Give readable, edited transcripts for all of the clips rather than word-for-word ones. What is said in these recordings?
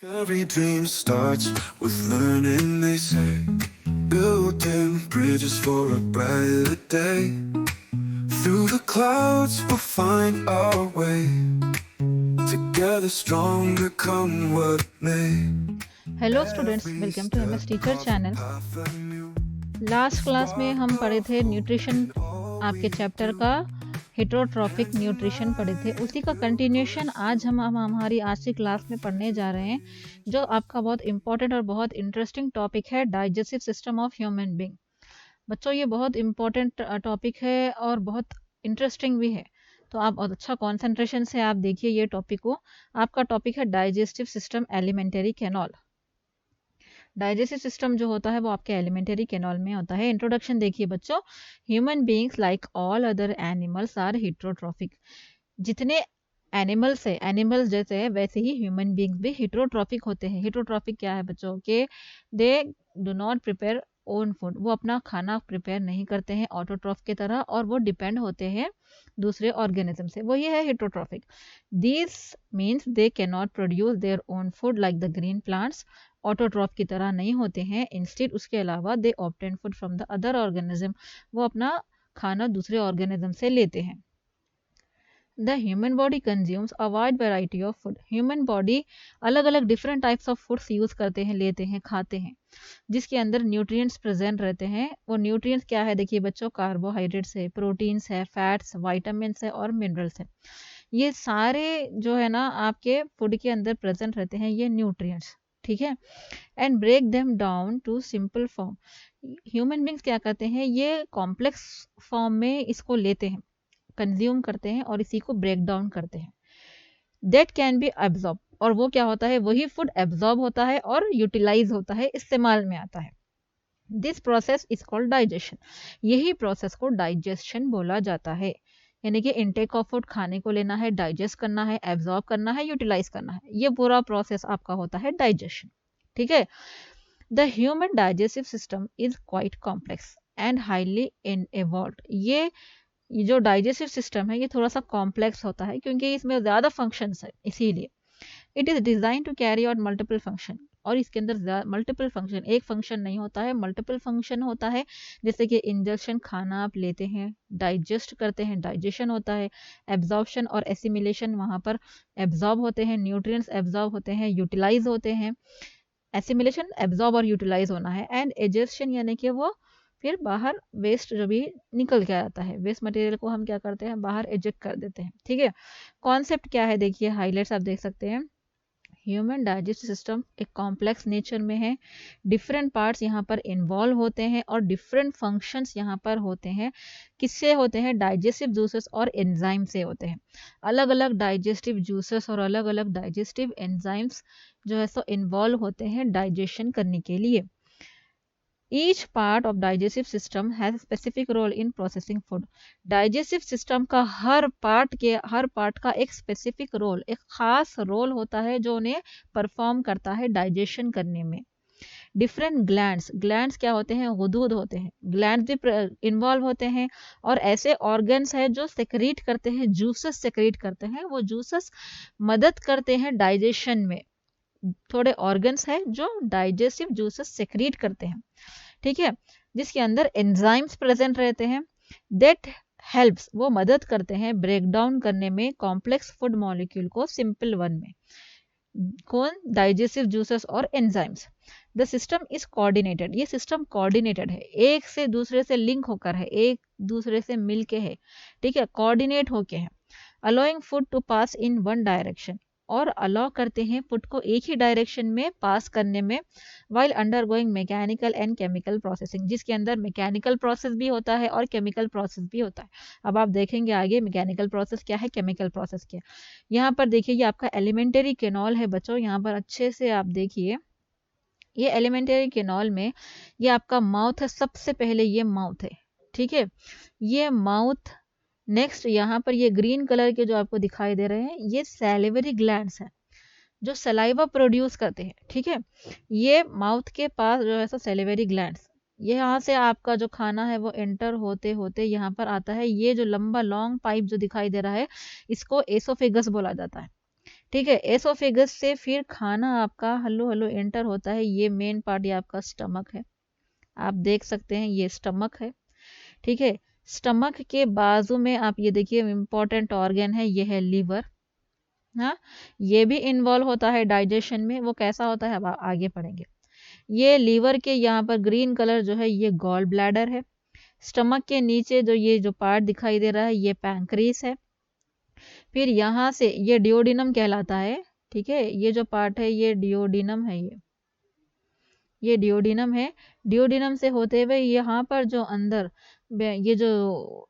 Every dream starts with learning, they say. Building bridges for a brighter day. Through the clouds we'll find our way. Together stronger come what may. Hello students, Every welcome to MS step teacher carves a channel. path anew. Last class में Spark हम पढ़े थे of hope nutrition, in all आपके we chapter do. का heterotrophic Hands in nutrition पढ़े थे। mouth उसी का we'll कंटिन्यूशन push आज through. हमारी आज की क्लास में पढ़ने जा रहे हैं, जो आपका बहुत इंपॉर्टेंट और बहुत इंटरेस्टिंग टॉपिक है, digestive system of human being. बच्चों, ये बहुत इंपॉर्टेंट टॉपिक है और बहुत इंटरेस्टिंग भी है, तो आप बहुत अच्छा कॉन्सेंट्रेशन से आप देखिए ये टॉपिक को। आपका टॉपिक है digestive system elementary canal. Digestive system जो होता है वो आपके एलिमेंटरी कैनल में होता है। इंट्रोडक्शन देखिए बच्चों। Human beings like all other animals are heterotrophic. जितने एनिमल्स है, एनिमल्स जैसे है वैसे ही ह्यूमन बीइंग्स भी हेटरोट्रॉफिक होते हैं। हेटरोट्रॉफिक क्या है बच्चों के? They do not prepare own food, वो अपना खाना प्रिपेयर नहीं करते हैं ऑटोट्रॉफ की तरह, और वो डिपेंड होते हैं दूसरे ऑर्गेनिज्म से। वही है heterotrophic. This means they can not produce their own food like the green plants. Autotroph की तरह नहीं होते हैं। इंस्टेड उसके अलावा they obtain food from the other organism, वो अपना खाना दूसरे ऑर्गेनिज्म से लेते हैं। The human body consumes a wide variety of food. Human body अलग अलग different types of foods use करते हैं, लेते हैं, खाते हैं, जिसके अंदर न्यूट्रिएंट्स प्रेजेंट रहते हैं। वो न्यूट्रिएंट्स क्या है देखिए बच्चों, कार्बोहाइड्रेट्स है, प्रोटीन्स है, फैट्स, वाइटामिन्स है और मिनरल्स है। ये सारे जो है ना आपके फूड के अंदर प्रेजेंट रहते हैं, ये न्यूट्रिएंट्स। ठीक है। And break them down to simple form. Human beings क्या करते हैं, ये कॉम्प्लेक्स फॉर्म में इसको लेते हैं, कंज्यूम करते हैं और इसी को ब्रेक डाउन करते हैं। दैट कैन बी एब्जॉर्ब, और वो क्या होता है, वही फूड एब्जॉर्ब होता है और यूटिलाइज होता है, इस्तेमाल में आता है। This process is called digestion. यही प्रोसेस को डाइजेशन बोला जाता है। यानी कि इनटेक ऑफ फूड, खाने को लेना है, डाइजेस्ट करना है, एब्जॉर्ब करना है, यूटिलाइज करना है, ये पूरा प्रोसेस आपका होता है डाइजेशन। ठीक है। The human digestive system is quite complex and highly in evolved। ये जो डाइजेस्टिव सिस्टम है ये थोड़ा सा कॉम्प्लेक्स होता है, क्योंकि इसमें ज़्यादा फंक्शंस है, इसीलिए। It is design to carry out multiple function, और इसके अंदर मल्टीपल फंक्शन, एक फंक्शन नहीं होता है, मल्टीपल फंक्शन होता है। जैसे कि इंजेक्शन, खाना आप लेते हैं, डाइजेस्ट करते हैं, डाइजेशन होता है, एब्जॉर्प्शन और एसिमिलेशन, वहाँ पर एब्जॉर्ब होते हैं, न्यूट्रिएंट्स एब्जॉर्ब होते हैं, यूटिलाइज होते हैं। एसिमिलेशन, एब्जॉर्ब और यूटिलाइज होना है। एंड एजेशन यानी कि वो फिर बाहर वेस्ट जो भी निकल के आता है, वेस्ट मटेरियल को हम क्या करते हैं, बाहर एजेक्ट कर देते हैं। ठीक है। कॉन्सेप्ट क्या है देखिए, हाईलाइट्स आप देख सकते हैं। ह्यूमन डाइजेस्टिव सिस्टम एक कॉम्प्लेक्स नेचर में है। डिफरेंट पार्ट्स यहाँ पर इन्वॉल्व होते हैं और डिफरेंट फंक्शंस यहाँ पर होते हैं। किससे होते हैं? डाइजेस्टिव जूसेस और एंजाइम से होते हैं। अलग अलग डाइजेस्टिव जूसेस और अलग अलग डाइजेस्टिव एंजाइम्स जो है सो इन्वॉल्व होते हैं डाइजेशन करने के लिए। Each part of digestive system has specific role in processing food. Digestive system का हर पार्ट का एक स्पेसिफिक रोल, एक खास रोल होता है जो उन्हें परफॉर्म करता है डाइजेशन करने में। डिफरेंट ग्लैंड्स, ग्लैंड्स क्या होते हैं, गुदूद होते हैं, ग्लैंड्स भी इन्वॉल्व होते हैं। और ऐसे ऑर्गन्स हैं जो सेक्रीट करते हैं, जूसेस सेक्रीट करते हैं, वो जूसेस मदद करते हैं डाइजेशन में। थोड़े ऑर्गन्स हैं जो डाइजेस्टिव जूसेस सेक्रीट करते हैं। ठीक है। जिसके अंदर एंजाइम्स प्रेजेंट रहते हैं। दैट हेल्प्स, वो मदद करते हैं ब्रेक डाउन करने में कॉम्प्लेक्स फूड मॉलिक्यूल को सिंपल वन में। कौन? डाइजेस्टिव जूसेस और enzymes. The system is coordinated, ये सिस्टम कोऑर्डिनेटेड है, एक से दूसरे से लिंक होकर है, एक दूसरे से मिलके है। ठीक है, कोऑर्डिनेट होके है। Allowing food to pass in one direction, और अलाउ करते हैं फूड को एक ही डायरेक्शन में पास करने में, while undergoing mechanical and chemical processing, जिसके अंदर मैकेनिकल प्रोसेस भी होता है और केमिकल प्रोसेस भी होता है। अब आप देखेंगे आगे मैकेनिकल प्रोसेस क्या है, केमिकल प्रोसेस क्या है। यहाँ पर देखिए ये आपका एलिमेंटरी केनॉल है बच्चों, यहाँ पर अच्छे से आप देखिए। ये एलिमेंटरी केनॉल में ये आपका माउथ है, सबसे पहले ये माउथ है। ठीक है। ये माउथ, नेक्स्ट यहाँ पर ये ग्रीन कलर के जो आपको दिखाई दे रहे हैं, ये सैलिवरी ग्लैंड्स हैं जो सलाइवा प्रोड्यूस करते हैं। ठीक है। ये माउथ के पास जो है सो सैलिवरी ग्लैंड्स, ये यहाँ से आपका जो खाना है वो एंटर होते होते यहाँ पर आता है। ये जो लंबा लॉन्ग पाइप जो दिखाई दे रहा है, इसको एसोफेगस बोला जाता है। ठीक है। एसोफेगस से फिर खाना आपका हल्लो हल्लो एंटर होता है। ये मेन पार्ट, ये आपका स्टमक है, आप देख सकते हैं ये स्टमक है। ठीक है, स्टमक के बाजू में आप ये देखिए इम्पोर्टेंट ऑर्गन है, ये है लीवर। हाँ, ये भी इन्वॉल्व होता है डाइजेशन में। वो कैसा होता है अब आगे पढ़ेंगे। ये लीवर के यहाँ पर ग्रीन कलर जो है ये गॉल ब्लैडर है। स्टमक के नीचे जो ये जो पार्ट दिखाई दे रहा है ये पैंक्रीज है। फिर यहाँ से ये डिओडिनम कहलाता है। ठीक है, ये जो पार्ट है ये डिओडिनम है, ये डिओडिनम है। डिओडिनम से होते हुए यहाँ पर जो अंदर ये जो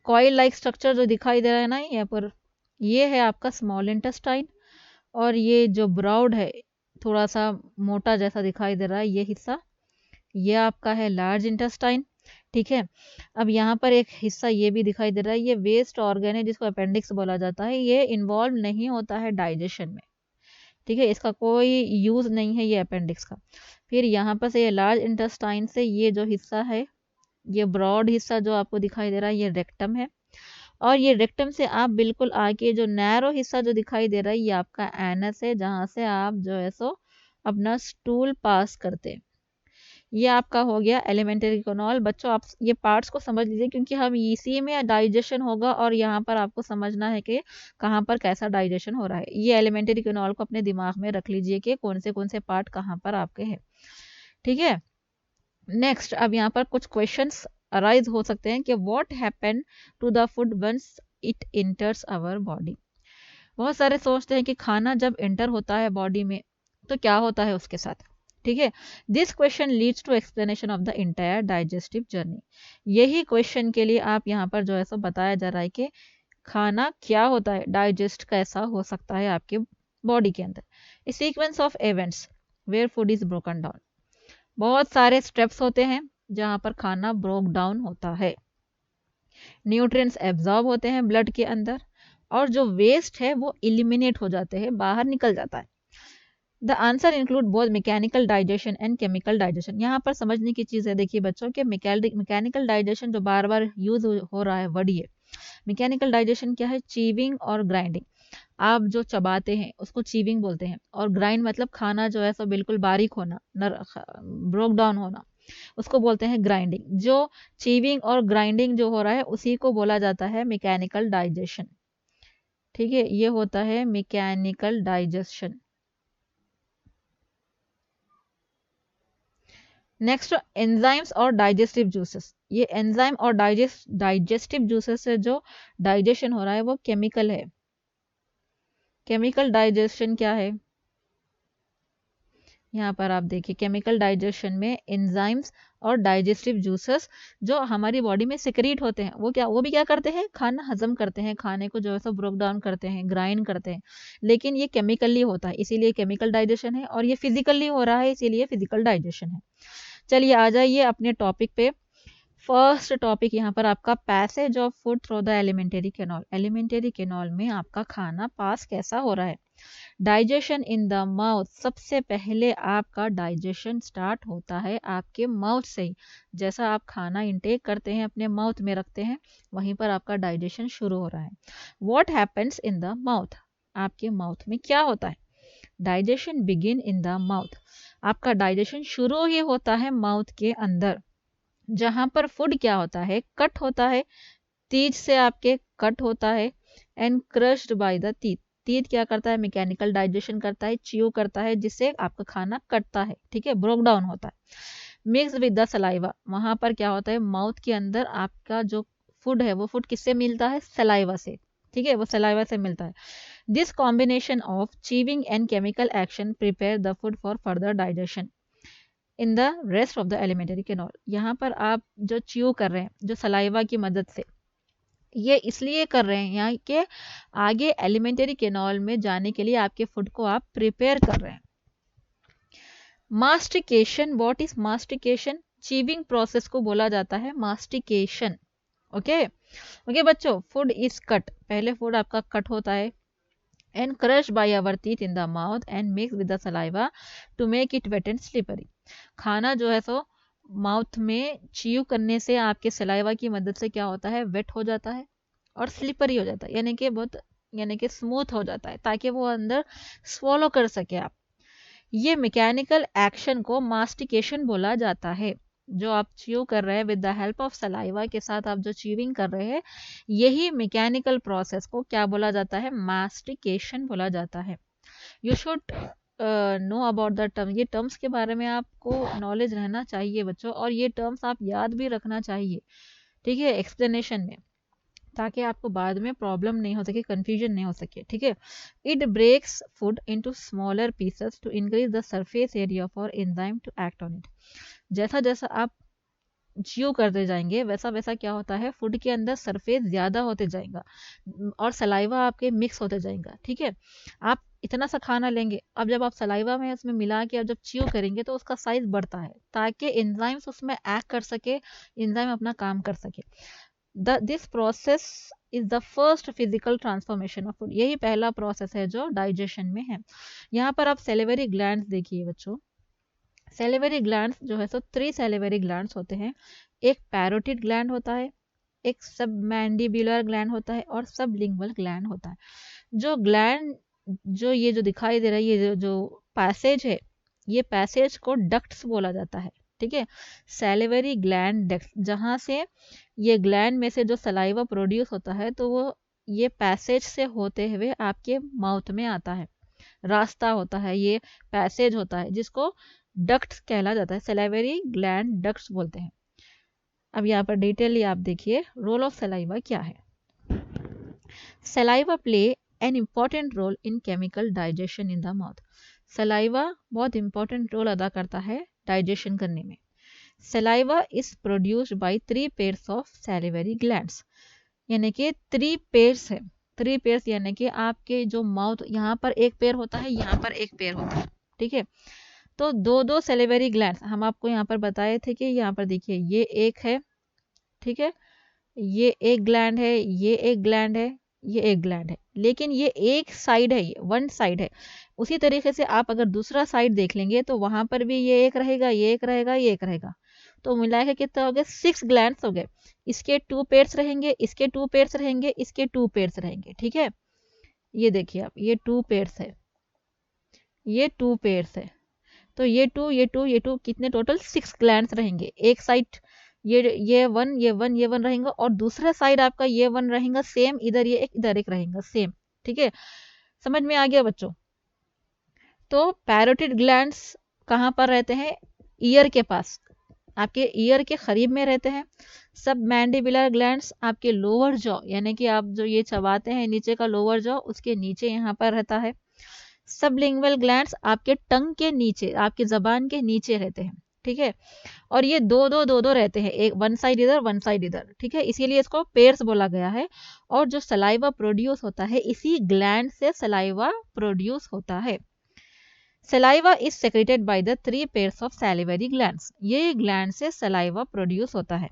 कॉइल लाइक स्ट्रक्चर जो दिखाई दे रहा है ना यहाँ पर, ये है आपका स्मॉल इंटेस्टाइन। और ये जो ब्राउड है थोड़ा सा मोटा जैसा दिखाई दे रहा है ये हिस्सा, ये आपका है लार्ज इंटेस्टाइन। ठीक है, अब यहाँ पर एक हिस्सा ये भी दिखाई दे रहा है, ये वेस्ट ऑर्गन है जिसको अपेंडिक्स बोला जाता है। ये इन्वॉल्व नहीं होता है डाइजेशन में। ठीक है, इसका कोई यूज नहीं है ये अपेंडिक्स का। फिर यहाँ पर से ये लार्ज इंटेस्टाइन से ये जो हिस्सा है, ये ब्रॉड हिस्सा जो आपको दिखाई दे रहा है ये रेक्टम है। और ये रेक्टम से आप बिल्कुल आगे जो नैरो हिस्सा जो दिखाई दे रहा है ये आपका एनस है, जहां से आप जो है सो अपना स्टूल पास करते हैं। ये आपका हो गया एलिमेंट्री कैनाल। बच्चों आप ये पार्ट्स को समझ लीजिए, क्योंकि हम इसी में डाइजेशन होगा और यहाँ पर आपको समझना है कि कहाँ पर कैसा डाइजेशन हो रहा है। ये एलिमेंट्री कैनाल को अपने दिमाग में रख लीजिए कि कौन से पार्ट कहाँ पर आपके हैं। ठीक है, नेक्स्ट अब यहाँ पर कुछ क्वेश्चंस अराइज हो सकते हैं कि what happen to the food once it enters our body. बहुत सारे सोचते हैं कि खाना जब एंटर होता है बॉडी में तो क्या होता है उसके साथ। ठीक है, this question leads to explanation of the entire digestive journey. यही क्वेश्चन के लिए आप यहाँ पर जो है सो बताया जा रहा है कि खाना क्या होता है, डाइजेस्ट कैसा हो सकता है आपके बॉडी के अंदर। A sequence of events where food is broken down. बहुत सारे स्टेप्स होते हैं जहां पर खाना ब्रोक डाउन होता है। न्यूट्रिएंट्स एब्जॉर्ब होते हैं ब्लड के अंदर, और जो वेस्ट है वो इलिमिनेट हो जाते हैं, बाहर निकल जाता है। The answer include both mechanical digestion and chemical digestion. यहाँ पर समझने की चीज़ है, देखिए बच्चों के मैकेनिकल डाइजेशन जो बार बार यूज हो रहा है वर्ड ये। मैकेनिकल डाइजेशन क्या है? चीविंग और ग्राइंडिंग। आप जो चबाते हैं उसको चीविंग बोलते हैं, और ग्राइंड मतलब खाना जो है सो बिल्कुल बारीक होना, ब्रोक डाउन होना, उसको बोलते हैं ग्राइंडिंग। जो चीविंग और ग्राइंडिंग जो हो रहा है उसी को बोला जाता है मैकेनिकल डाइजेशन। ठीक है, ये होता है मैकेनिकल डाइजेशन। नेक्स्ट, एंजाइम्स और डाइजेस्टिव जूसेस। ये एंजाइम और डाइजेस्टिव जूसेस से जो डाइजेशन हो रहा है वो केमिकल है। केमिकल डाइजेशन क्या है? यहाँ पर आप देखिए, केमिकल डाइजेशन में एंजाइम्स और डाइजेस्टिव जूसेस जो हमारी बॉडी में सिक्रीट होते हैं, वो भी क्या करते हैं? खाना हजम करते हैं, खाने को जो है सो ब्रोक डाउन करते हैं, ग्राइंड करते हैं। लेकिन ये केमिकली होता है, इसीलिए केमिकल डाइजेशन है, और ये फिजिकली हो रहा है, इसीलिए फिजिकल डाइजेशन है। चलिए आ जाइए अपने टॉपिक पे। फर्स्ट टॉपिक यहाँ पर आपका passage of food through the elementary canal. Elementary canal में आपका खाना पास कैसा हो रहा है? Digestion in the mouth. सबसे पहले आपका डाइजेशन स्टार्ट होता है आपके माउथ से ही। जैसा आप खाना इंटेक करते हैं, अपने माउथ में रखते हैं, वहीं पर आपका डाइजेशन शुरू हो रहा है। What happens in the mouth? आपके माउथ में क्या होता है? Digestion begin in the mouth. आपका डाइजेशन शुरू ही होता है माउथ के अंदर, जहां पर फूड क्या होता है? कट होता है, तीज से आपके कट होता है, and crushed by the teeth. Teeth क्या करता है? मैकेनिकल डाइजेशन करता है, च्यू करता है, जिससे आपका खाना कटता है। ठीक है, ब्रोक डाउन होता है। Mix with the saliva. वहां पर क्या होता है? माउथ के अंदर आपका जो फूड है वो फूड किससे मिलता है? सलाइवा से। ठीक है, वो सलाइवा से मिलता है। This combination of chewing and chemical action prepare the food for further digestion in the rest of the elementary canal. यहाँ पर आप जो च्यू कर रहे हैं, जो सलाइवा की मदद से, ये इसलिए कर रहे हैं यहाँ के आगे एलिमेंटरी कैनाल में जाने के लिए आपके फूड को आप प्रिपेयर कर रहे हैं। Mastication. What is mastication? Chewing process को बोला जाता है मास्टिकेशन। ओके ओके बच्चों, फूड इज कट। पहले फूड आपका कट होता है, and crushed by our teeth in the mouth and mixed with the saliva to make it wet and slippery। खाना जो है सो माउथ में च्यू करने से आपके सलाइवा की मदद से क्या होता है? वेट हो जाता है और स्लिपरी हो जाता है, यानी कि बहुत यानी कि स्मूथ हो जाता है ताकि वो अंदर स्वॉलो कर सके आप। ये मैकेनिकल एक्शन को मास्टिकेशन बोला जाता है। जो आप च्यू कर रहे हैं with the help of saliva के साथ आप जो च्यूइंग कर रहे हैं, यही मैकेनिकल प्रोसेस को क्या बोला जाता है? मास्टिकेशन बोला जाता है। You should know about the term. ये टर्म्स के बारे में आपको नॉलेज रहना चाहिए बच्चों, और ये टर्म्स आप याद भी रखना चाहिए, ठीक है, एक्सप्लेनेशन में, ताकि आपको बाद में प्रॉब्लम नहीं हो सके, कंफ्यूजन नहीं हो सके, ठीक है। It breaks food into smaller pieces to increase the surface area for enzyme to act on it. जैसा जैसा आप च्यू करते जाएंगे वैसा वैसा क्या होता है, फूड के अंदर सरफेस ज़्यादा होते जाएगा और सलाइवा आपके मिक्स होते जाएगा, ठीक है। आप इतना सा खाना लेंगे, अब जब आप सलाइवा में उसमें मिला के अब जब च्यू करेंगे तो उसका साइज बढ़ता है ताकि एंजाइम्स उसमें एक्ट कर सके, एंजाइम अपना काम कर सके। This process is the first physical transformation of food. यही पहला प्रोसेस है जो डाइजेशन में है। यहाँ पर आप सेलिवरी ग्लैंड्स देखिए बच्चों। सेलिवरी ग्लैंड्स जो है सो 3 सेलिवरी ग्लैंड्स होते हैं। एक पैरोटिड ग्लैंड होता है, एक सबमैंडिबुलर ग्लैंड होता है और सबलिंगुअल ग्लैंड होता है। जो ग्लैंड जो ये जो दिखाई दे रहा है, ये जो पैसेज है, ये पैसेज को डक्ट्स बोला जाता है, ठीक है। सैलिवरी ग्लैंड डक्ट्स, जहाँ से ये ग्लैंड में से जो सलाइवा प्रोड्यूस होता है तो वो ये पैसेज से होते हुए आपके माउथ में आता है, रास्ता होता है, ये पैसेज होता है जिसको डक्ट्स कहला जाता है, सलाइवरी ग्लैंड डक्ट्स बोलते हैं। अब यहाँ पर डिटेल आप देखिए रोल ऑफ सलाइवा क्या है। Saliva play an important role in chemical digestion in the mouth. Saliva बहुत इंपॉर्टेंट रोल अदा करता है डाइजेशन करने में। Saliva is produced by 3 pairs of salivary glands, यानी कि 3 पेयर्स है। 3 पेयर्स यानी कि आपके जो माउथ, यहाँ पर एक पेयर होता है, यहाँ पर एक पेयर होता है, ठीक है। तो दो दो सेलिवरी ग्लैंड्स हम आपको यहाँ पर बताए थे कि यहाँ पर देखिए ये एक है, ठीक है, ये एक ग्लैंड है, ये एक ग्लैंड है, ये एक ग्लैंड है, लेकिन ये एक साइड है, ये वन साइड है। उसी तरीके से आप अगर दूसरा साइड देख लेंगे तो वहां पर भी ये एक रहेगा, ये एक रहेगा, ये एक रहेगा, तो मिला के कितना हो गया? 6 ग्लैंड्स हो गए। इसके 2 पेयर्स रहेंगे, इसके 2 पेयर्स रहेंगे, इसके 2 पेयर्स रहेंगे, ठीक है। ये देखिए आप, ये 2 पेयर्स है, ये 2 पेयर्स है, तो ये 2 ये 2 ये 2 कितने टोटल 6 ग्लैंड्स रहेंगे। एक साइड ये वन ये वन ये वन रहेगा और दूसरा साइड आपका ये वन रहेगा सेम, इधर ये एक इधर एक रहेगा सेम, ठीक है। समझ में आ गया बच्चों? तो पैरोटिड ग्लैंड्स कहाँ पर रहते हैं? ईयर के पास, आपके ईयर के करीब में रहते हैं। सब मैंडिबुलर ग्लैंड्स आपके लोअर जॉ, यानी कि आप जो ये चबाते हैं नीचे का लोअर जॉ, उसके नीचे यहाँ पर रहता है। सबलिंगुअल ग्लैंड्स आपके टंग के नीचे, आपकी जबान के नीचे रहते हैं, ठीक है। और ये दो रहते हैं, एक वन साइड इधर वन साइड इधर, ठीक है, इसीलिए इसको पेयर्स बोला गया है। और जो सलाइवा प्रोड्यूस होता है इसी ग्लैंड से सलाइवा प्रोड्यूस होता है। Saliva is secreted by the 3 pairs of salivary glands. ये ग्लैंड से सलाइवा प्रोड्यूस होता है।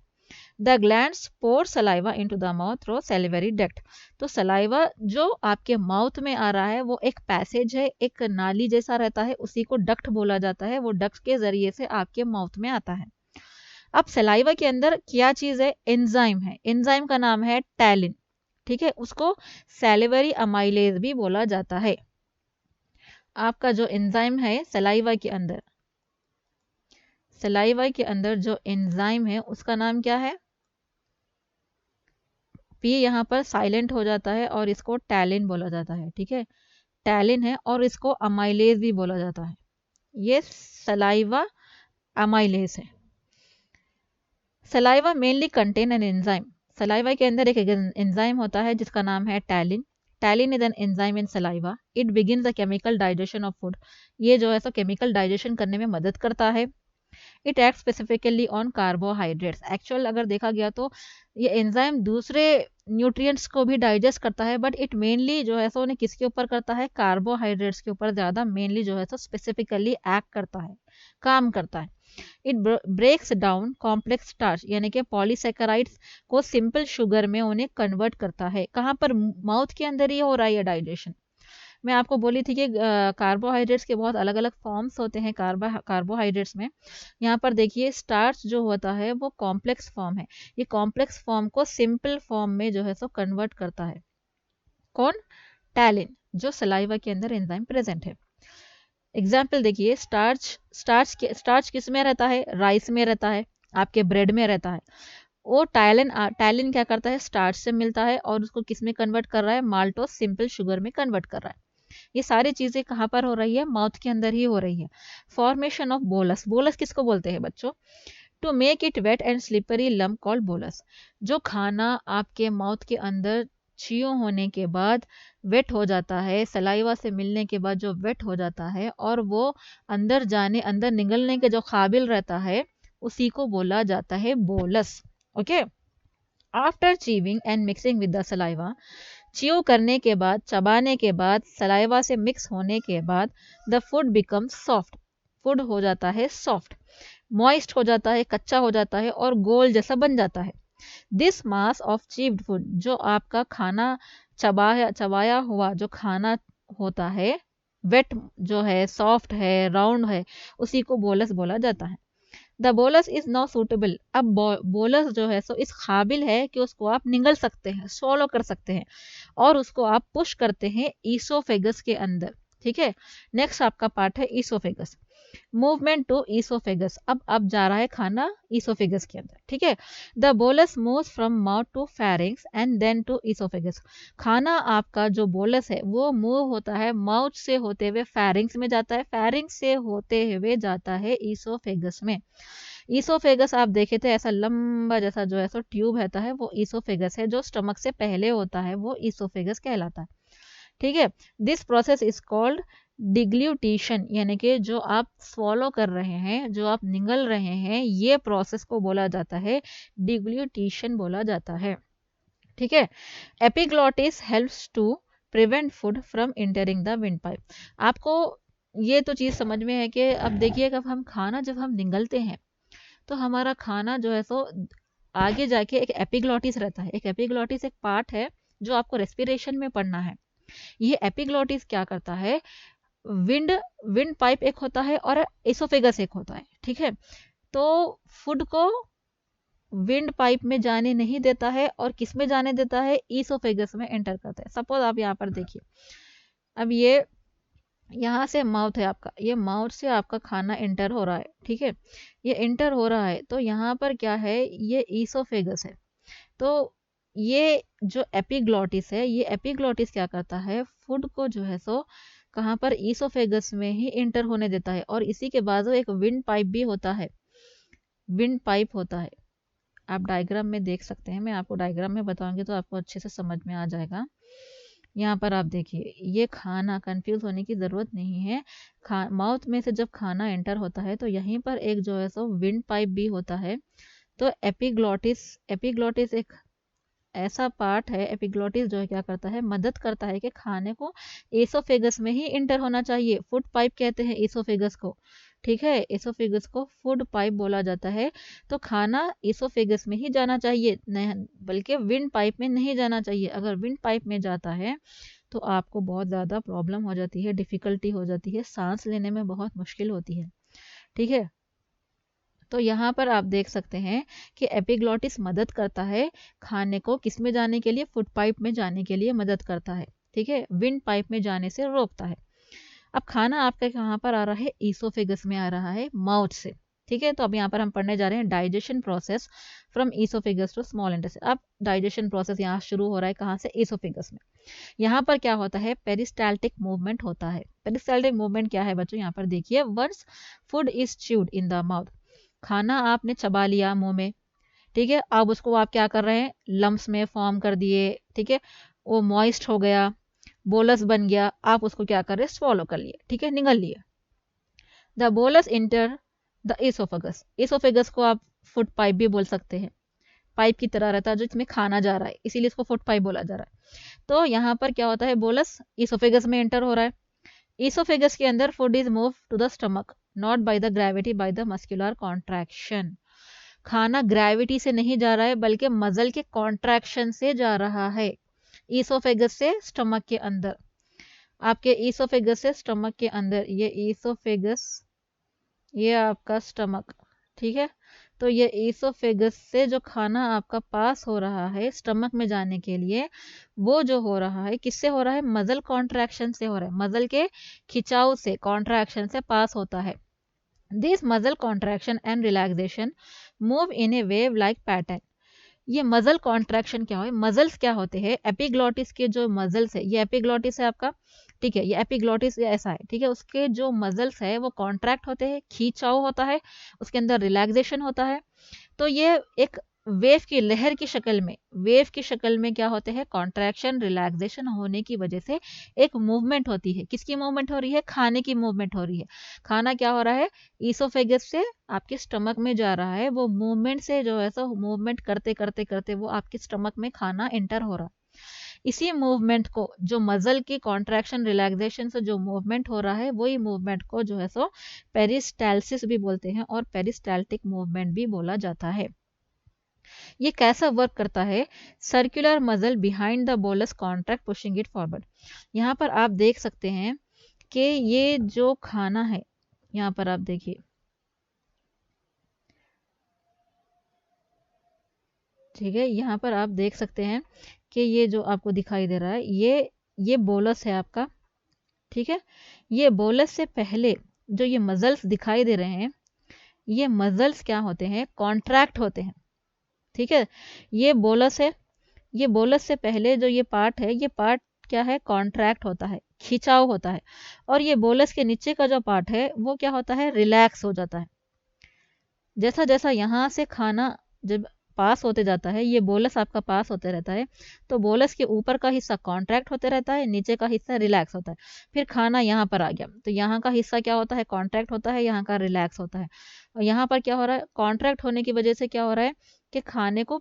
The glands pour saliva into the mouth through salivary duct. तो सलाइवा जो आपके माउथ में आ रहा है वो एक पैसेज है, एक नाली जैसा रहता है, उसी को डक्ट बोला जाता है। वो डक्ट के जरिए से आपके माउथ में आता है। अब सलाइवा के अंदर क्या चीज है? एंजाइम है। एंजाइम का नाम है टैलिन, ठीक है, उसको सैलिवरी अमाइलेज भी बोला जाता है। आपका जो एंजाइम है सलाइवा के अंदर, सलाइवा के अंदर जो एंजाइम है उसका नाम क्या है? पी यहाँ पर साइलेंट हो जाता है और इसको टैलिन बोला जाता है, ठीक है, टैलिन है। और इसको अमाइलेज भी बोला जाता है। ये सलाइवा अमाइलेज है। Saliva mainly contain an enzyme. Saliva के अंदर एक एंजाइम होता है जिसका नाम है ptyalin. Ptyalin is an enzyme in saliva. It begin the chemical digestion of food. ये जो है सो केमिकल डाइजेशन करने में मदद करता है। It act specifically on carbohydrates. Actual अगर देखा गया तो ये एंजाइम दूसरे न्यूट्रिएंट्स को भी डाइजेस्ट करता है, बट इट मेनली जो है सो उन्हें किसके ऊपर करता है? कार्बोहाइड्रेट्स के ऊपर ज़्यादा मेनली जो है सो स्पेसिफिकली एक्ट करता है, काम करता है। It breaks down complex starch यानी कि पॉलीसेकेराइड्स को सिंपल शुगर में उन्हें कन्वर्ट करता है। कहाँ पर? माउथ के अंदर ही हो रहा है डाइजेशन। मैं आपको बोली थी कि कार्बोहाइड्रेट्स के बहुत अलग अलग फॉर्म्स होते हैं कार्बोहाइड्रेट्स में। यहाँ पर देखिए स्टार्च जो होता है वो कॉम्प्लेक्स फॉर्म है। ये कॉम्प्लेक्स फॉर्म को सिंपल फॉर्म में जो है सो कन्वर्ट करता है। कौन? टैलिन, जो सलाइवा के अंदर एंजाइम प्रेजेंट है। एग्जाम्पल देखिए, स्टार्च किस में रहता है? राइस में रहता है, आपके ब्रेड में रहता है। वो टैलिन क्या करता है? स्टार्च से मिलता है और उसको किस में कन्वर्ट कर रहा है? माल्टोस सिंपल शुगर में कन्वर्ट कर रहा है। ये सारी चीजें कहाँ पर हो रही है? माउथ के अंदर ही हो रही है। फॉर्मेशन ऑफ बोलस, बोलस किसको बोलते हैं बच्चों? To make it wet and slippery lump called bolus. जो खाना आपके माउथ के अंदर च्यू होने के बाद वेट हो जाता है, सलाइवा से मिलने के बाद जो वेट हो जाता है और वो अंदर निगलने के जो काबिल रहता है, उसी को बोला जाता है bolus. Okay, after chewing and mixing with the saliva, chew करने के बाद, चबाने के बाद, सलाइवा से मिक्स होने के बाद, the food becomes soft, food हो जाता है सॉफ्ट, मॉइस्ट हो जाता है, कच्चा हो जाता है और गोल जैसा बन जाता है। दिस मास ऑफ चीव्ड फूड, जो आपका खाना चबाया हुआ जो खाना होता है, वेट जो है, सॉफ्ट है, राउंड है, उसी को बोलस बोला जाता है। The bolus is not suitable, अब बोलस जो है सो इस काबिल है कि उसको आप निगल सकते हैं, swallow कर सकते हैं और उसको आप पुश करते हैं ईसोफेगस के अंदर। ठीक है, नेक्स्ट आपका पार्ट है ईसोफेगस। मूवमेंट टू ईसोफेगस, अब जा रहा है खाना ईसोफेगस के अंदर। ठीक है, the bolus moves from mouth to pharynx and then to oesophagus. खाना आपका जो बोलस है वो मूव होता है, माउथ से होते हुए फेरिंग्स में जाता है, फेरिंग्स से होते हुए जाता है ईसोफेगस में। ईसोफेगस आप देखे थे ऐसा लंबा जैसा जो है सो ट्यूब रहता है, वो ईसोफेगस है। जो स्टमक से पहले होता है वो ईसोफेगस कहलाता है। ठीक है, दिस प्रोसेस इज कॉल्ड डिग्ल्यूटेशन, यानी कि जो आप स्वॉलो कर रहे हैं, जो आप निगल रहे हैं, ये प्रोसेस को बोला जाता है डिग्ल्यूटेशन बोला जाता है। ठीक है, epiglottis helps to prevent food from entering the windpipe. आपको ये तो चीज समझ में है कि अब देखिए, जब हम निगलते हैं तो हमारा खाना जो है सो आगे जाके एक एपिग्लॉटिस रहता है। एक एपिग्लॉटिस एक पार्ट है जो आपको रेस्पिरेशन में पढ़ना है। ये एपिग्लॉटिस क्या करता है? विंड विंड पाइप एक होता है और एसोफेगस एक होता है। ठीक है, तो फूड को विंड पाइप में जाने नहीं देता है और किस में जाने देता है? ईसोफेगस में एंटर करता है। सपोज आप यहाँ पर देखिए, अब ये यहाँ से माउथ है आपका, ये माउथ से आपका खाना एंटर हो रहा है। ठीक है, ये एंटर हो रहा है तो यहाँ पर क्या है? ये ईसोफेगस है। तो ये जो एपिग्लॉटिस है, ये एपिग्लॉटिस क्या करता है? फूड को जो है सो कहाँ पर? ईसोफेगस में ही एंटर होने देता है। और इसी के बाद एक विंड पाइप भी होता है, विंड पाइप होता है। आप डायग्राम में देख सकते हैं, मैं आपको डायग्राम में बताऊंगी तो आपको अच्छे से समझ में आ जाएगा। यहाँ पर आप देखिए, ये खाना, कंफ्यूज होने की ज़रूरत नहीं है। माउथ में से जब खाना एंटर होता है तो यहीं पर एक जो है सो विंड पाइप भी होता है। तो एपिग्लॉटिस एक ऐसा पार्ट है, एपिग्लॉटिस जो है क्या करता है? मदद करता है कि खाने को एसोफेगस में ही इंटर होना चाहिए। फूड पाइप कहते हैं एसोफेगस को। ठीक है, एसोफेगस को फूड पाइप बोला जाता है। तो खाना एसोफेगस में ही जाना चाहिए, नहीं बल्कि विंड पाइप में नहीं जाना चाहिए। अगर विंड पाइप में जाता है तो आपको बहुत ज़्यादा प्रॉब्लम हो जाती है, डिफ़िकल्टी हो जाती है, सांस लेने में बहुत मुश्किल होती है। ठीक है, तो यहाँ पर आप देख सकते हैं कि एपिग्लॉटिस मदद करता है खाने को किस में जाने के लिए? फूड पाइप में जाने के लिए मदद करता है। ठीक है, विंड पाइप में जाने से रोकता है। अब खाना आपका कहाँ पर आ रहा है? ईसोफेगस में आ रहा है, माउथ से। ठीक है, तो अब यहाँ पर हम पढ़ने जा रहे हैं digestion process from oesophagus to small intestine. अब डाइजेशन प्रोसेस यहाँ शुरू हो रहा है, कहाँ से? ईसोफेगस में। यहाँ पर क्या होता है? पेरिस्टाल्टिक मूवमेंट होता है। पेरिस्टाल्टिक मूवमेंट क्या है बच्चों? यहाँ पर देखिए, once food is chewed in the mouth, खाना आपने चबा लिया मुंह में। ठीक है, अब उसको आप क्या कर रहे हैं? लम्स में फॉर्म कर दिए। ठीक है, वो मॉइस्ट हो गया, बोलस बन गया, आप उसको क्या कर रहे हैं? स्वॉलो कर लिए। ठीक है, निगल लिए। The bolus enter the oesophagus, oesophagus को आप फूड पाइप भी बोल सकते हैं, पाइप की तरह रहता है जो इसमें खाना जा रहा है, इसीलिए इसको फूड पाइप बोला जा रहा है। तो यहाँ पर क्या होता है? बोलस एसोफेगस में एंटर हो रहा है। एसोफेगस के अंदर food is move to the stomach, not by the gravity, by the muscular contraction. खाना ग्रेविटी से नहीं जा रहा है बल्कि मजल के कॉन्ट्रैक्शन से जा रहा है, ईसोफेगस से स्टमक के अंदर। आपके ईसोफेगस से स्टमक के अंदर, ये ईसोफेगस, ये आपका स्टमक। ठीक है, तो ये ईसोफेगस से जो खाना आपका पास हो रहा है स्टमक में जाने के लिए, वो जो हो रहा है किससे हो रहा है, मसल कॉन्ट्रैक्शन से हो रहा है, मसल के खिंचाव से, कॉन्ट्रैक्शन से पास होता है। This muscle contraction and relaxation move in A wave like pattern. ये मसल कॉन्ट्रैक्शन क्या है, मसल्स क्या होते हैं, एपिग्लॉटिस के जो मसल्स है, ये एपिग्लॉटिस है आपका, ठीक है, ये एपिग्लॉटिस ऐसा है, ठीक है, उसके जो मसल्स है वो कॉन्ट्रैक्ट होते हैं, खींचाव होता है, उसके अंदर रिलैक्सेशन होता है। तो ये एक वेव की लहर की शक्ल में, वेव की शक्ल में क्या होते हैं, कॉन्ट्रैक्शन रिलैक्सेशन होने की वजह से एक मूवमेंट होती है। किसकी मूवमेंट हो रही है, खाने की मूवमेंट हो रही है। खाना क्या हो रहा है, ईसोफेगस से आपके स्टमक में जा रहा है, वो मूवमेंट से जो है सो मूवमेंट करते करते करते वो आपके स्टमक में खाना एंटर हो रहा है। इसी मूवमेंट को, जो मसल की कॉन्ट्रैक्शन रिलैक्सेशन से जो मूवमेंट हो रहा है, वही मूवमेंट को जो है सो पेरिस्टाल्सिस भी बोलते हैं और पेरिस्टाल्टिक मूवमेंट भी बोला जाता है। ये कैसा वर्क करता है, circular muscle behind the bolus contract pushing it forward. यहाँ पर आप देख सकते हैं कि ये जो खाना है, यहाँ पर आप देखिए, ठीक है, यहाँ पर आप देख सकते हैं कि ये जो आपको दिखाई दे रहा है, ये बोलस है आपका, ठीक है। ये बोलस से पहले जो ये मसल्स दिखाई दे रहे हैं, ये मसल्स क्या होते हैं, कॉन्ट्रैक्ट होते हैं, ठीक है। ये बोलस है, ये बोलस से पहले जो ये पार्ट है, ये पार्ट क्या है, कॉन्ट्रैक्ट होता है, खिंचाव होता है, और ये बोलस के नीचे का जो पार्ट है वो क्या होता है, रिलैक्स हो जाता है। जैसा जैसा यहाँ से खाना जब पास होते जाता है, ये बोलस आपका पास होते रहता है, तो बोलस के ऊपर का हिस्सा कॉन्ट्रैक्ट होते रहता है, नीचे का हिस्सा रिलैक्स होता है। फिर खाना यहाँ पर आ गया, तो यहाँ का हिस्सा क्या होता है, कॉन्ट्रैक्ट होता है, यहाँ का रिलैक्स होता है। और यहाँ पर क्या हो रहा है, कॉन्ट्रैक्ट होने की वजह से क्या हो रहा है कि खाने को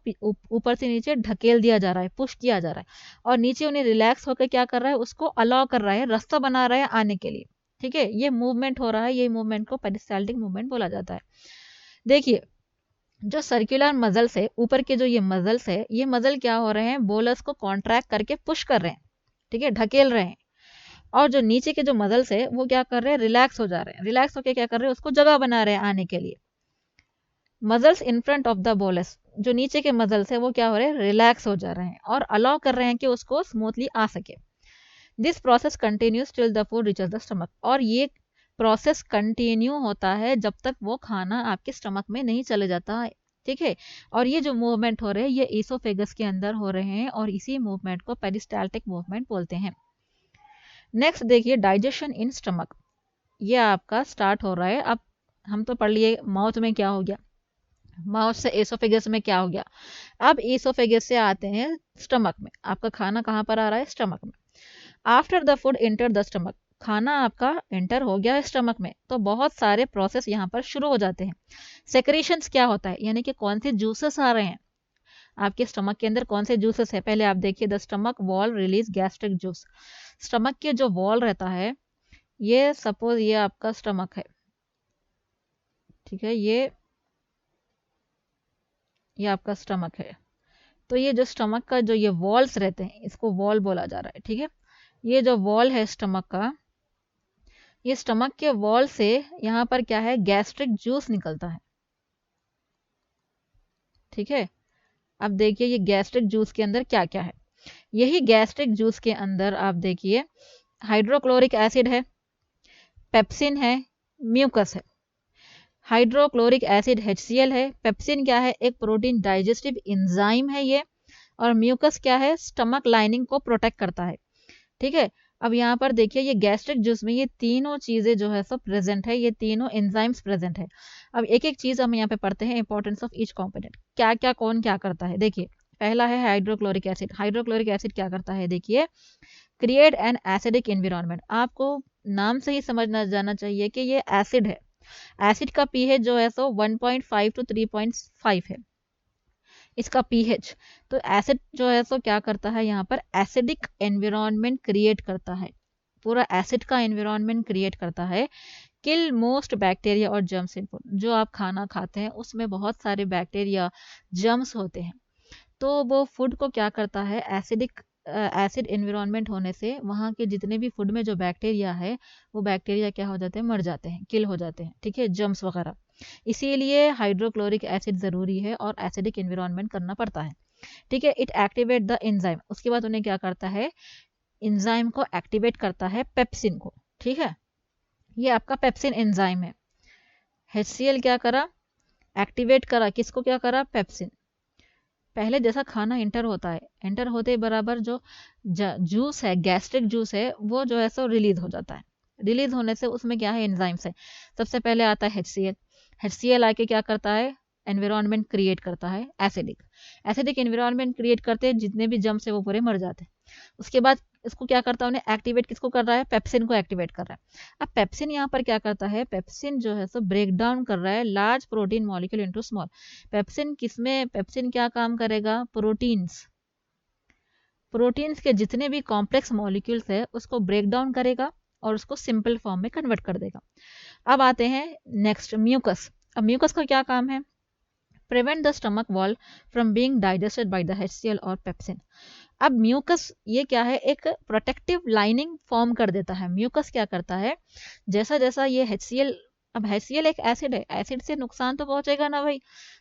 ऊपर से नीचे ढकेल दिया जा रहा है, पुश किया जा रहा है, और नीचे उन्हें रिलैक्स होकर क्या कर रहा है, उसको अलाउ कर रहा है, रास्ता बना रहा है आने के लिए, ठीक है। ये मूवमेंट हो रहा है, ये मूवमेंट को पेरिस्टाल्टिक मूवमेंट बोला जाता है। देखिए, जो सर्कुलर मसल्स है, ऊपर के जो ये मसल्स है, ये मसल क्या हो रहे हैं, बोलस को कॉन्ट्रैक्ट करके पुश कर रहे हैं, ठीक है, ढकेल रहे हैं। और जो नीचे के जो मसल्स है वो क्या कर रहे हैं, रिलैक्स हो जा रहे हैं, रिलैक्स होकर क्या कर रहे हैं, उसको जगह बना रहे हैं आने के लिए। Muscles in front of the bolus, जो नीचे के मसल्स है वो क्या हो रहे हैं, रिलैक्स हो जा रहे हैं और अलाउ कर रहे हैं कि उसको स्मूथली आ सके। This process continues till the food reaches the stomach, और ये प्रोसेस कंटिन्यू होता है जब तक वो खाना आपके स्टमक में नहीं चले जाता है, ठीक है। और ये जो मूवमेंट हो रहे हैं, ये ईसोफेगस के अंदर हो रहे हैं, और इसी मूवमेंट को पेरिस्टाल्टिक मूवमेंट बोलते हैं। नेक्स्ट देखिए, डाइजेशन इन स्टमक, ये आपका स्टार्ट हो रहा है। अब हम तो पढ़ लिए माउथ में क्या हो गया, माउथ से एसोफेगस में क्या हो गया। अब एसोफेगस से आते हैं स्टमक में, आपका खाना कहाँ पर आ रहा है, स्टमक में। After the food enter the stomach, खाना आपका एंटर हो गया है स्टमक में, तो बहुत सारे प्रोसेस यहाँ पर शुरू हो जाते हैं। सेक्रेशंस क्या होता है, यानी कि कौन से जूसेस आ रहे हैं आपके स्टमक के अंदर, कौन से जूसेस है। पहले आप देखिए, the stomach wall release gastric juice. Stomach के जो वॉल रहता है, ये सपोज ये आपका स्टमक है, ठीक है, ये आपका स्टमक है। तो ये जो स्टमक का जो ये वॉल्स रहते हैं, इसको वॉल बोला जा रहा है, ठीक है। ये जो वॉल है स्टमक का, ये स्टमक के वॉल से यहाँ पर क्या है, गैस्ट्रिक जूस निकलता है, ठीक है। अब देखिए, ये गैस्ट्रिक जूस के अंदर क्या क्या है। यही गैस्ट्रिक जूस के अंदर आप देखिए, हाइड्रोक्लोरिक एसिड है, पेप्सिन है, म्यूकस है। हाइड्रोक्लोरिक एसिड HCl है, पेप्सिन क्या है, एक प्रोटीन डाइजेस्टिव एंजाइम है ये, और म्यूकस क्या है, स्टमक लाइनिंग को प्रोटेक्ट करता है, ठीक है। अब यहाँ पर देखिए, ये गैस्ट्रिक जूस में ये तीनों चीजें जो है सब प्रेजेंट है, ये तीनों एंजाइम्स प्रेजेंट है। अब एक एक चीज हम यहाँ पे पढ़ते हैं, इंपॉर्टेंस ऑफ ईच कॉम्पोनेंट, क्या क्या कौन क्या करता है। देखिए, पहला है हाइड्रोक्लोरिक एसिड। हाइड्रोक्लोरिक एसिड क्या करता है, देखिए, क्रिएट एन एसिडिक एनवायरनमेंट। आपको नाम से ही समझना जाना चाहिए कि ये एसिड है। एसिड का पीएच जो है सो 1.5 to 3.5 है इसका पीएच। तो एसिड जो है सो क्या करता है, यहाँ पर एसिडिक एनवायरनमेंट क्रिएट करता है, पूरा एसिड का एनवायरनमेंट क्रिएट करता है। किल मोस्ट बैक्टीरिया और जर्म्स इन फूड, जो आप खाना खाते हैं उसमें बहुत सारे बैक्टीरिया जर्म्स होते हैं, तो वो फूड को क्या करता है, एसिडिक एसिड एनवायरनमेंट होने से वहाँ के जितने भी फूड में जो बैक्टीरिया है वो बैक्टीरिया क्या हो जाते हैं, मर जाते हैं, किल हो जाते हैं, ठीक है, जम्स वगैरह। इसीलिए हाइड्रोक्लोरिक एसिड ज़रूरी है और एसिडिक एनवायरनमेंट करना पड़ता है, ठीक है। इट एक्टिवेट द एंजाइम, उसके बाद उन्हें क्या करता है, एंजाइम को एक्टिवेट करता है, पेप्सिन को, ठीक है। ये आपका पेप्सिन एंजाइम है। HCl क्या करा, एक्टिवेट करा, किसको क्या करा, पेप्सिन। पहले जैसा खाना इंटर होता है, इंटर होते ही बराबर जो जूस है, गैस्ट्रिक जूस है, वो जो है सो रिलीज हो जाता है। रिलीज होने से उसमें क्या है, एंजाइम्स है। सबसे पहले आता है HCl। HCl आके क्या करता है, एनवायरनमेंट क्रिएट करता है एसिडिक। एसिडिक एनवायरनमेंट क्रिएट करते हैं, जितने भी जम्स है वो पूरे मर जाते हैं। उसके बाद इसको क्या करता है, उन्हें एक्टिवेट किसको कर रहा है, पेप्सिन को एक्टिवेट कर रहा है। अब पेप्सिन यहाँ पर क्या करता है, पेप्सिन जो है सो ब्रेक डाउन कर रहा है large protein molecule into small. Pepsin किसमें, पेप्सिन क्या काम करेगा, प्रोटीन्स, प्रोटीन्स के जितने भी कॉम्प्लेक्स मॉलिक्यूल्स है उसको ब्रेक डाउन करेगा और उसको सिंपल फॉर्म में कन्वर्ट कर देगा। अब आते हैं नेक्स्ट, म्यूकस। अब म्यूकस का क्या काम है, prevent the stomach wall from being digested by the HCl और पेप्सिन। अब म्यूकस ये क्या है, एक प्रोटेक्टिव लाइनिंग फॉर्म कर देता है। म्यूकस क्या करता है, जैसा जैसा ये HCl, अब HCl एक एसिड है, एसिड से नुकसान तो पहुंचेगा ना भाई,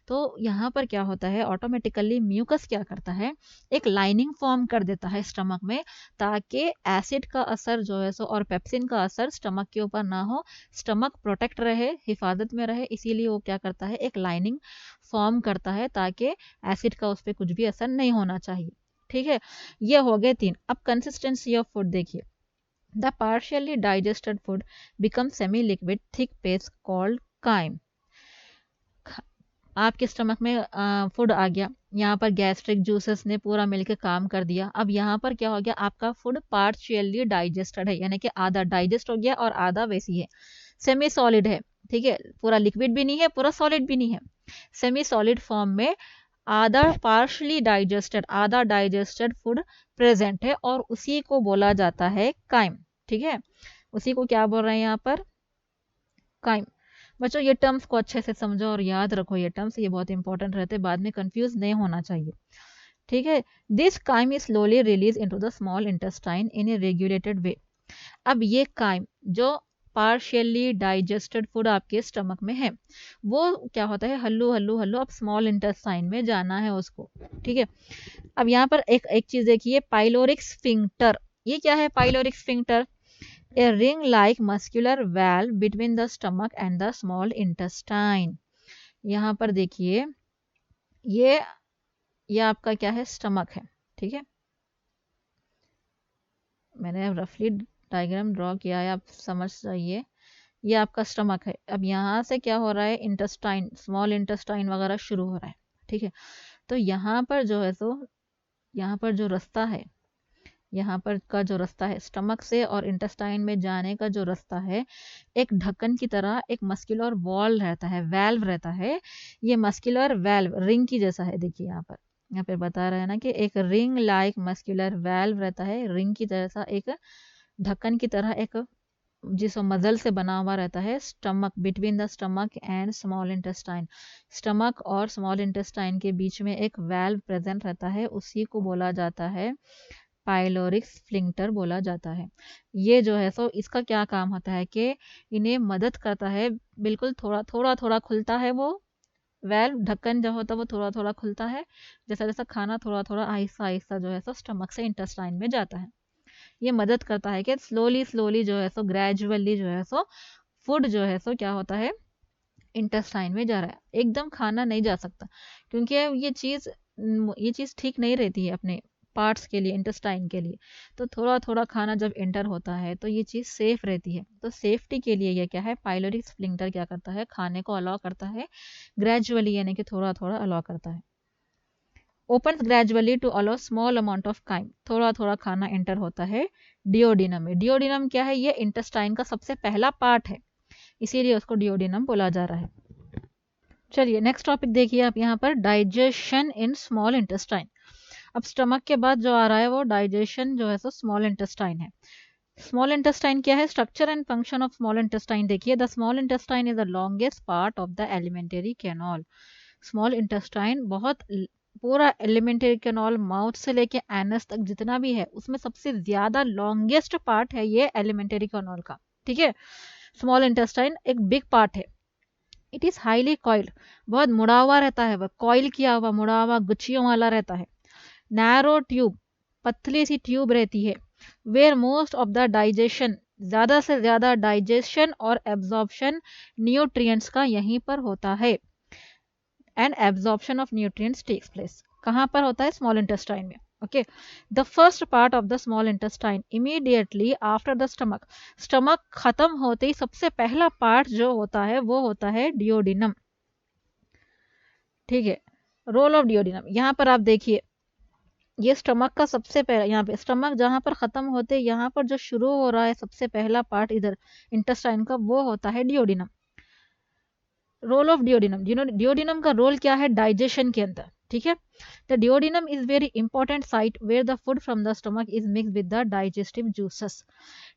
तो यहाँ पर क्या होता है, ऑटोमेटिकली म्यूकस क्या करता है, एक लाइनिंग फॉर्म कर देता है स्टमक में, ताकि एसिड का असर जो है सो और पेप्सिन का असर स्टमक के ऊपर ना हो, स्टमक प्रोटेक्ट रहे, हिफाजत में रहे। इसीलिए वो क्या करता है, एक लाइनिंग फॉर्म करता है ताकि एसिड का उस पर कुछ भी असर नहीं होना चाहिए, ठीक है। ये हो गए 3। अब कंसिस्टेंसी ऑफ फूड देखिए, the partially digested food become semi liquid thick paste called crime. आपके स्टमक में फूड आ गया, यहाँ पर गैस्ट्रिक जूसेस ने पूरा मिलकर काम कर दिया। अब यहाँ पर क्या हो गया, आपका फूड पार्शियली डाइजेस्टेड है, यानी कि आधा डाइजेस्ट हो गया और आधा वैसी है, सेमी सॉलिड है, ठीक है, पूरा लिक्विड भी नहीं है, पूरा सॉलिड भी नहीं है, सेमी सॉलिड फॉर्म में आधा पार्शली डाइजेस्टेड, आधा डाइजेस्टेड फूड प्रेजेंट है और उसी को बोला जाता है काइम, ठीक है। उसी को क्या बोल रहे हैं यहाँ पर, काइम। बच्चों ये टर्म्स को अच्छे से समझो और याद रखो, ये टर्म्स ये बहुत इंपॉर्टेंट रहते, बाद में कंफ्यूज नहीं होना चाहिए, ठीक है। This chyme is slowly release into the small intestine in a regulated way. अब ये काइम जो पार्शियली डाइजेस्टेड फूड आपके स्टमक में है, वो क्या होता है, हल्लू हल्लू हल्लू अब स्मॉल इंटेस्टाइन में जाना है उसको, ठीक है। अब यहाँ पर एक एक चीज देखिए, पाइलोरिक स्फिंक्टर। ये क्या है, pyloric sphincter, a ring like muscular valve between the stomach and the small intestine. यहाँ पर देखिए, ये आपका क्या है, स्टमक है, ठीक है। मैंने रफली डायग्राम ड्रॉ किया है, आप समझ जाइए। ये आपका स्टमक है, अब यहाँ से क्या हो रहा है, इंटेस्टाइन, स्मॉल इंटेस्टाइन वगैरह शुरू हो रहा है, ठीक है। तो यहाँ पर जो है सो, यहाँ पर जो रास्ता है, यहाँ पर का जो रास्ता है स्टमक से और इंटेस्टाइन में जाने का जो रास्ता है, एक ढक्कन की तरह एक मस्कुलर वॉल रहता है, वैल्व रहता है। ये मस्कुलर वैल्व रिंग की जैसा है, देखिए यहाँ पे बता रहे हैं ना कि एक रिंग लाइक मस्कुलर वैल्व रहता है, रिंग की जैसा एक ढक्कन की तरह एक, जिसको मजल से बना हुआ रहता है, stomach, between the stomach and small intestine. Stomach और स्मॉल इंटेस्टाइन के बीच में एक वैल्व प्रेजेंट रहता है, उसी को बोला जाता है पाइलोरिक स्फिंक्टर बोला जाता है। ये जो है सो इसका क्या काम होता है कि इन्हें मदद करता है, बिल्कुल थोड़ा थोड़ा थोड़ा खुलता है वो वेल्व, ढक्कन जो होता है वो थोड़ा थोड़ा खुलता है, जैसा जैसा खाना थोड़ा थोड़ा आहिस्ता आहिस्ता जो है सो स्टमक से इंटेस्टाइन में जाता है। ये मदद करता है कि स्लोली स्लोली जो है सो, ग्रेजुअली जो है सो फूड जो है सो क्या होता है, इंटेस्टाइन में जा रहा है। एकदम खाना नहीं जा सकता, क्योंकि ये चीज़ ठीक नहीं रहती है अपने पार्ट्स के लिए, इंटेस्टाइन के लिए। तो थोड़ा थोड़ा खाना जब एंटर होता है तो ये चीज़ सेफ रहती है। तो सेफ्टी के लिए ये क्या है, पाइलोरिक स्फिंक्टर क्या करता है, खाने को अलाउ करता है ग्रेजुअली, यानी कि थोड़ा थोड़ा अलाउ करता है। opens gradually to allow small amount of chyme, थोड़ा थोड़ा खाना एंटर होता है डिओडिनम में। डिओडिनम क्या है, ये इंटेस्टाइन का सबसे पहला पार्ट है, इसीलिए उसको डिओडिनम बोला जा रहा है। चलिए नेक्स्ट टॉपिक देखिए आप, यहाँ पर डाइजेशन इन स्मॉल इंटेस्टाइन। अब स्टमक के बाद जो आ रहा है वो डाइजेशन जो है सो स्मॉल इंटेस्टाइन है। स्मॉल इंटेस्टाइन क्या है, structure and function of small intestine देखिए, the small intestine is the longest part of the alimentary canal. Small intestine बहुत पूरा एलिमेंट्री कैनाल माउथ से लेके एनस तक जितना भी है उसमें सबसे ज्यादा लॉन्गेस्ट पार्ट है ये एलिमेंट्री कैनाल का, ठीक है। स्मॉल इंटेस्टाइन एक बिग पार्ट है। इट इज हाईली कॉइल्ड, बहुत मुड़ा हुआ रहता है, वह कॉइल किया हुआ मुड़ा हुआ गुच्छियों वाला रहता है। नैरो ट्यूब, पतली सी ट्यूब रहती है। Where most of the digestion, ज्यादा से ज्यादा डाइजेशन और एब्जॉर्प्शन न्यूट्रिएंट्स का यहीं पर होता है। And absorption of nutrients takes place कहाँ पर होता है? स्मॉल इंटेस्टाइन में। Okay, the first part of the small intestine immediately after the stomach, stomach खत्म होते ही सबसे पहला पार्ट जो होता है वो होता है डियोडिनम, ठीक है। रोल ऑफ डियोडिनम, यहाँ पर आप देखिए ये स्टमक का सबसे पहला, यहाँ पे स्टमक जहाँ पर खत्म होते यहाँ पर जो शुरू हो रहा है सबसे पहला पार्ट इधर इंटेस्टाइन का वो होता है डियोडिनम। रोल ऑफ डियोडिनम, डियोडिनम का रोल क्या है डाइजेशन के अंदर, ठीक है। The duodenum is very important site where the food from the stomach is mix with the digestive juices.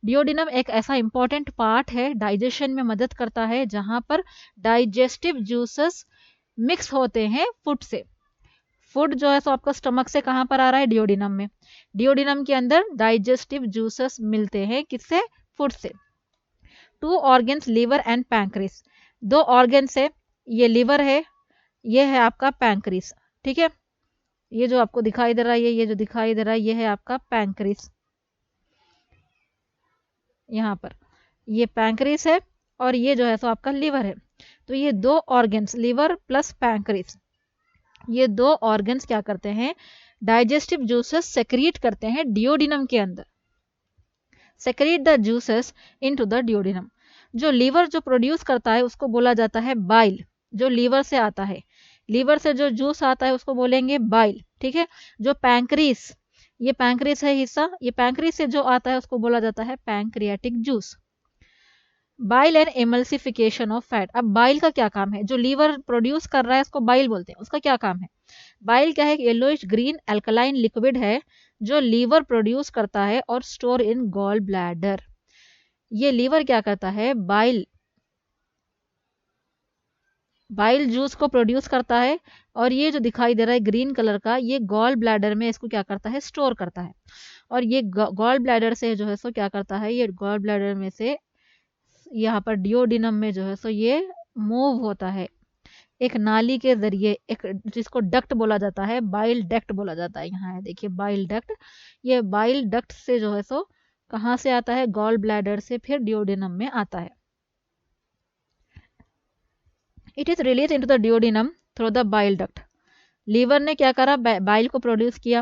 Duodenum एक ऐसा इंपॉर्टेंट पार्ट है, डाइजेशन में मदद करता है जहां पर डाइजेस्टिव जूसेस मिक्स होते हैं फूड से। फूड जो है सो आपका स्टमक से कहां पर आ रहा है? डियोडिनम में। डियोडिनम के अंदर डाइजेस्टिव जूसेस मिलते हैं किससे? फूड से। टू ऑर्गन्स लिवर एंड पैंक्रीज, दो ऑर्गन्स है, ये लिवर है, ये है आपका पैंक्रीज, ठीक है। ये जो आपको दिखाई दे रहा है, ये जो दिखाई दे रहा है ये है आपका पैंक्रीज, यहाँ पर ये पैंक्रीज है और ये जो है सो आपका लिवर है। तो ये दो ऑर्गन्स लिवर प्लस पैंक्रीज, ये दो ऑर्गन्स क्या करते हैं? डाइजेस्टिव जूसेस सेक्रीट करते हैं डियोडिनम के अंदर। Secrete the juices into the duodenum. जो लीवर जो प्रोड्यूस करता है उसको बोला जाता है बाइल, जो लीवर से आता है, लीवर से जो जूस आता है उसको बोलेंगे बाइल, ठीक है। जो पैंक्रीज, ये पैंक्रीज है हिस्सा, ये पैंक्रीज से जो आता है उसको बोला जाता है pancreatic juice. Bile and emulsification of fat, अब बाइल का क्या काम है? जो लीवर प्रोड्यूस कर रहा है उसको बाइल बोलते हैं, उसका क्या काम है? बाइल क्या है? येलोइश ग्रीन अल्कलाइन लिक्विड है जो लीवर प्रोड्यूस करता है और स्टोर इन गॉल ब्लैडर। ये लीवर क्या करता है? बाइल, बाइल जूस को प्रोड्यूस करता है और ये जो दिखाई दे रहा है ग्रीन कलर का ये गॉल ब्लैडर में इसको क्या करता है? स्टोर करता है। और ये गॉल ब्लैडर से जो है सो क्या करता है? ये गॉल ब्लैडर में से यहाँ पर डियोडिनम में जो है सो ये मूव होता है एक नाली के जरिए, एक जिसको डक्ट बोला जाता है, बाइल डक्ट बोला जाता है। यहाँ है देखिए बाइल डक्ट, ये बाइल डक्ट से जो है सो कहाँ से आता है? गॉल ब्लैडर से फिर डियोडिनम में आता है। It is release into the duodenum through the bile duct. Liver ने क्या करा? बाइल को प्रोड्यूस किया,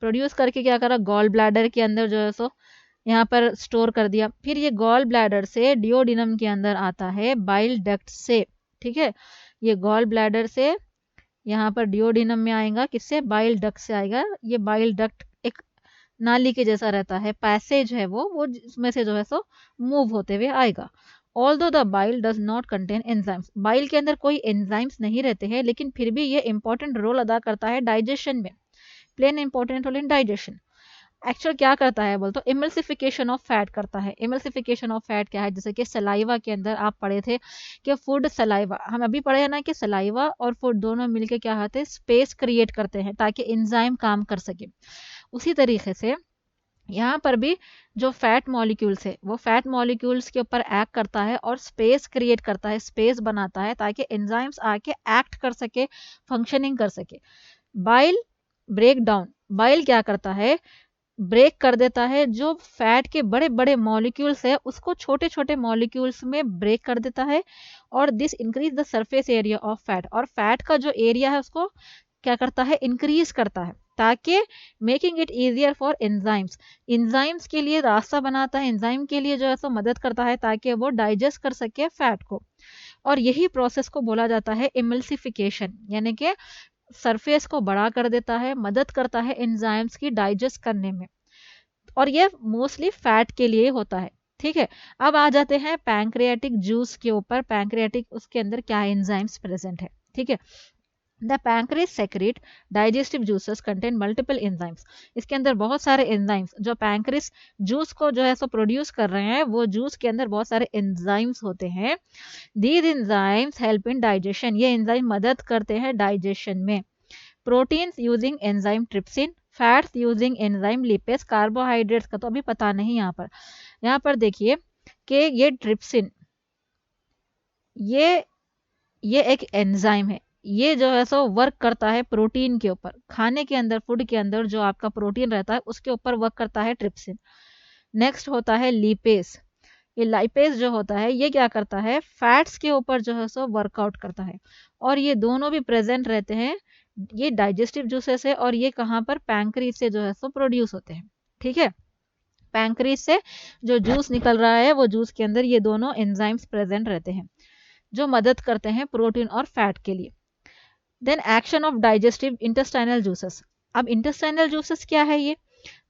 प्रोड्यूस करके क्या करा? गॉल ब्लैडर के अंदर जो है सो यहाँ पर स्टोर कर दिया। फिर ये गॉल ब्लैडर से डियोडिनम के अंदर आता है बाइल डक्ट से, ठीक है। ये गॉल ब्लैडर से यहाँ पर डियोडिनम में आएगा, किससे? बाइल डक्ट से आएगा। ये बाइल डक्ट एक नाली के जैसा रहता है, पैसेज है वो जिसमें से जो है सो मूव होते हुए आएगा। Although the bile does not contain enzymes, bile के अंदर कोई एंजाइम्स नहीं रहते हैं लेकिन फिर भी ये इंपॉर्टेंट रोल अदा करता है डाइजेशन में, play an important role in digestion. Actual क्या करता है बोल तो इमल्सिफिकेशन ऑफ फैट करता है। इमल्सिफिकेशन ऑफ फैट क्या है? जैसे कि सलाइवा के अंदर आप पढ़े थे कि फूड सलाइवा, हम अभी पढ़े हैं ना कि सलाइवा और फूड दोनों मिलके क्या होते हैं? स्पेस क्रिएट करते हैं ताकि एंजाइम काम कर सके। उसी तरीके से यहाँ पर भी जो फैट मॉलिक्यूल्स है वो फैट मॉलिक्यूल्स के ऊपर एक्ट करता है और स्पेस क्रिएट करता है, स्पेस बनाता है ताकि एंजाइम्स आके एक्ट कर सके, फंक्शनिंग कर सके। बाइल ब्रेक डाउन, बाइल क्या करता है? ब्रेक कर देता है जो फैट के बड़े बड़े मॉलिक्यूल्स है उसको छोटे छोटे मॉलिक्यूल्स में ब्रेक कर देता है और this increase the surface area of fat, और फैट का जो एरिया है उसको क्या करता है? इंक्रीज करता है ताकि making it easier for enzymes, enzymes के लिए रास्ता बनाता है, एंजाइम के लिए जो है सो मदद करता है ताकि वो डाइजेस्ट कर सके फैट को। और यही प्रोसेस को बोला जाता है इमल्सिफिकेशन, यानी कि सरफेस को बड़ा कर देता है, मदद करता है एंजाइम्स की डाइजेस्ट करने में, और ये मोस्टली फैट के लिए होता है, ठीक है। अब आ जाते हैं पैंक्रियाटिक जूस के ऊपर। पैंक्रियाटिक उसके अंदर क्या एंजाइम्स प्रेजेंट है, ठीक है। The pancreas secrete digestive juices contain multiple enzymes, इसके अंदर बहुत सारे एंजाइम्स, जो पैंक्रियास जूस को जो है सो प्रोड्यूस कर रहे हैं वो जूस के अंदर बहुत सारे एंजाइम्स होते हैं। These enzymes help in digestion, ये एंजाइम मदद करते हैं डाइजेशन में। Proteins using enzyme trypsin, fats using enzyme lipase, carbohydrates का तो अभी पता नहीं यहाँ पर देखिए कि ये ट्रिप्सिन ये एक एंजाइम है, ये जो है सो वर्क करता है प्रोटीन के ऊपर, खाने के अंदर, फूड के अंदर जो आपका प्रोटीन रहता है उसके ऊपर वर्क करता है ट्रिप्सिन। नेक्स्ट होता है लिपेज, ये लाइपेज जो होता है ये क्या करता है, फैट्स के ऊपर जो है सो वर्कआउट करता है, और ये दोनों भी प्रेजेंट रहते हैं, ये डाइजेस्टिव जूसेस है, और ये कहाँ पर, पैंक्रीज से जो है सो प्रोड्यूस होते हैं। ठीक है, पैंक्रीज से जो जूस निकल रहा है वो जूस के अंदर ये दोनों एंजाइम्स प्रेजेंट रहते हैं जो मदद करते हैं प्रोटीन और फैट के लिए। Then action of digestive intestinal juices. अब इंटेस्टाइनल जूसेस क्या है, ये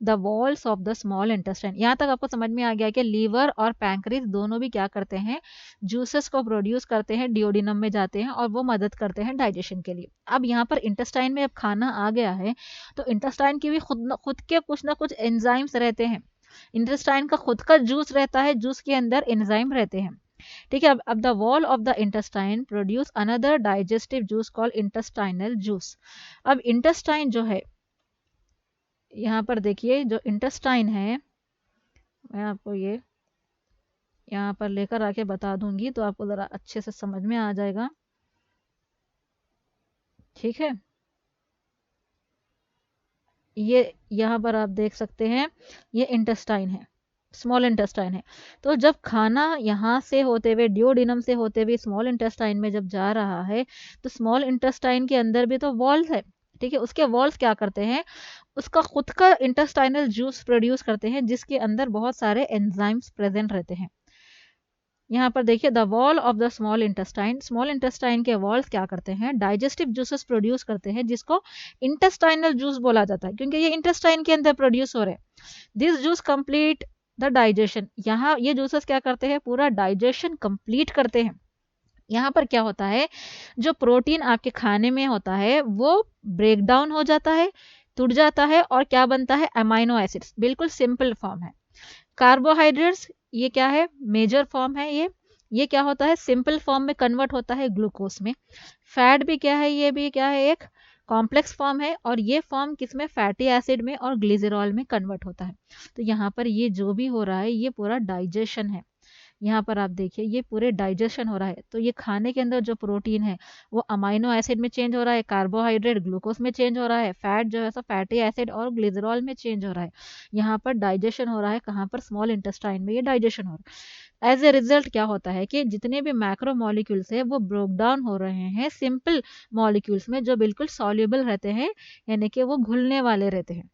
the walls of the small intestine. यहाँ तक आपको समझ में आ गया कि लीवर और पैंक्रीज दोनों भी क्या करते हैं, जूसेस को प्रोड्यूस करते हैं, डिओडिनम में जाते हैं और वो मदद करते हैं डाइजेशन के लिए। अब यहाँ पर इंटेस्टाइन में अब खाना आ गया है तो इंटेस्टाइन की भी खुद के कुछ ना कुछ एंजाइम्स रहते हैं, इंटेस्टाइन का खुद का जूस रहता है, जूस के अंदर एंजाइम रहते हैं। ठीक है, अब the wall of the intestine produce another digestive juice called intestinal juice. अब इंटेस्टाइन जो है, यहाँ पर देखिए जो इंटेस्टाइन है, मैं आपको ये यहाँ पर लेकर आके बता दूंगी तो आपको ज़रा अच्छे से समझ में आ जाएगा। ठीक है, ये यहाँ पर आप देख सकते हैं, ये इंटेस्टाइन है, स्मॉल इंटेस्टाइन है। तो जब खाना यहाँ से होते हुए, डिओडिनम से होते हुए स्मॉल इंटेस्टाइन में जब जा रहा है तो स्मॉल इंटेस्टाइन के अंदर भी तो वॉल्स है। ठीक है, उसके वॉल्स क्या करते हैं, उसका खुद का इंटेस्टाइनल जूस प्रोड्यूस करते हैं जिसके अंदर बहुत सारे एंजाइम्स प्रेजेंट रहते हैं। यहाँ पर देखिए the wall of the small intestine, small intestine के वॉल्स क्या करते हैं, डाइजेस्टिव जूसेस प्रोड्यूस करते हैं जिसको इंटेस्टाइनल जूस बोला जाता है क्योंकि ये इंटेस्टाइन के अंदर प्रोड्यूस हो रहे हैं। This juice complete the digestion, यहाँ ये जूसेस क्या करते हैं, पूरा डाइजेशन कंप्लीट करते हैं। यहाँ पर क्या होता है, जो प्रोटीन आपके खाने में होता है वो ब्रेक डाउन हो जाता है, टूट जाता है, और क्या बनता है, अमाइनो एसिड्स, बिल्कुल सिंपल फॉर्म है। कार्बोहाइड्रेट्स ये क्या है, मेजर फॉर्म है, ये क्या होता है, सिंपल फॉर्म में कन्वर्ट होता है ग्लूकोज में। फैट भी क्या है, ये भी क्या है, एक कॉम्प्लेक्स फॉर्म है, और ये फॉर्म किसमें, फैटी एसिड में और ग्लिसरॉल में कन्वर्ट होता है। तो यहाँ पर ये जो भी हो रहा है ये पूरा डाइजेशन है। यहाँ पर आप देखिए ये पूरे डाइजेशन हो रहा है, तो ये खाने के अंदर जो प्रोटीन है वो अमाइनो एसिड में चेंज हो रहा है, कार्बोहाइड्रेट ग्लूकोज में चेंज हो रहा है, फैट जो है सो फैटी एसिड और ग्लिसरॉल में चेंज हो रहा है। यहाँ पर डाइजेशन हो रहा है, कहाँ पर, स्मॉल इंटेस्टाइन में ये डाइजेशन हो रहा है। एज ए रिजल्ट क्या होता है कि जितने भी मैक्रो मॉलिक्यूल्स है वो ब्रोक डाउन हो रहे हैं सिंपल मॉलिक्यूल्स में जो बिल्कुल सॉल्युबल रहते हैं, यानी कि वो घुलने वाले रहते हैं,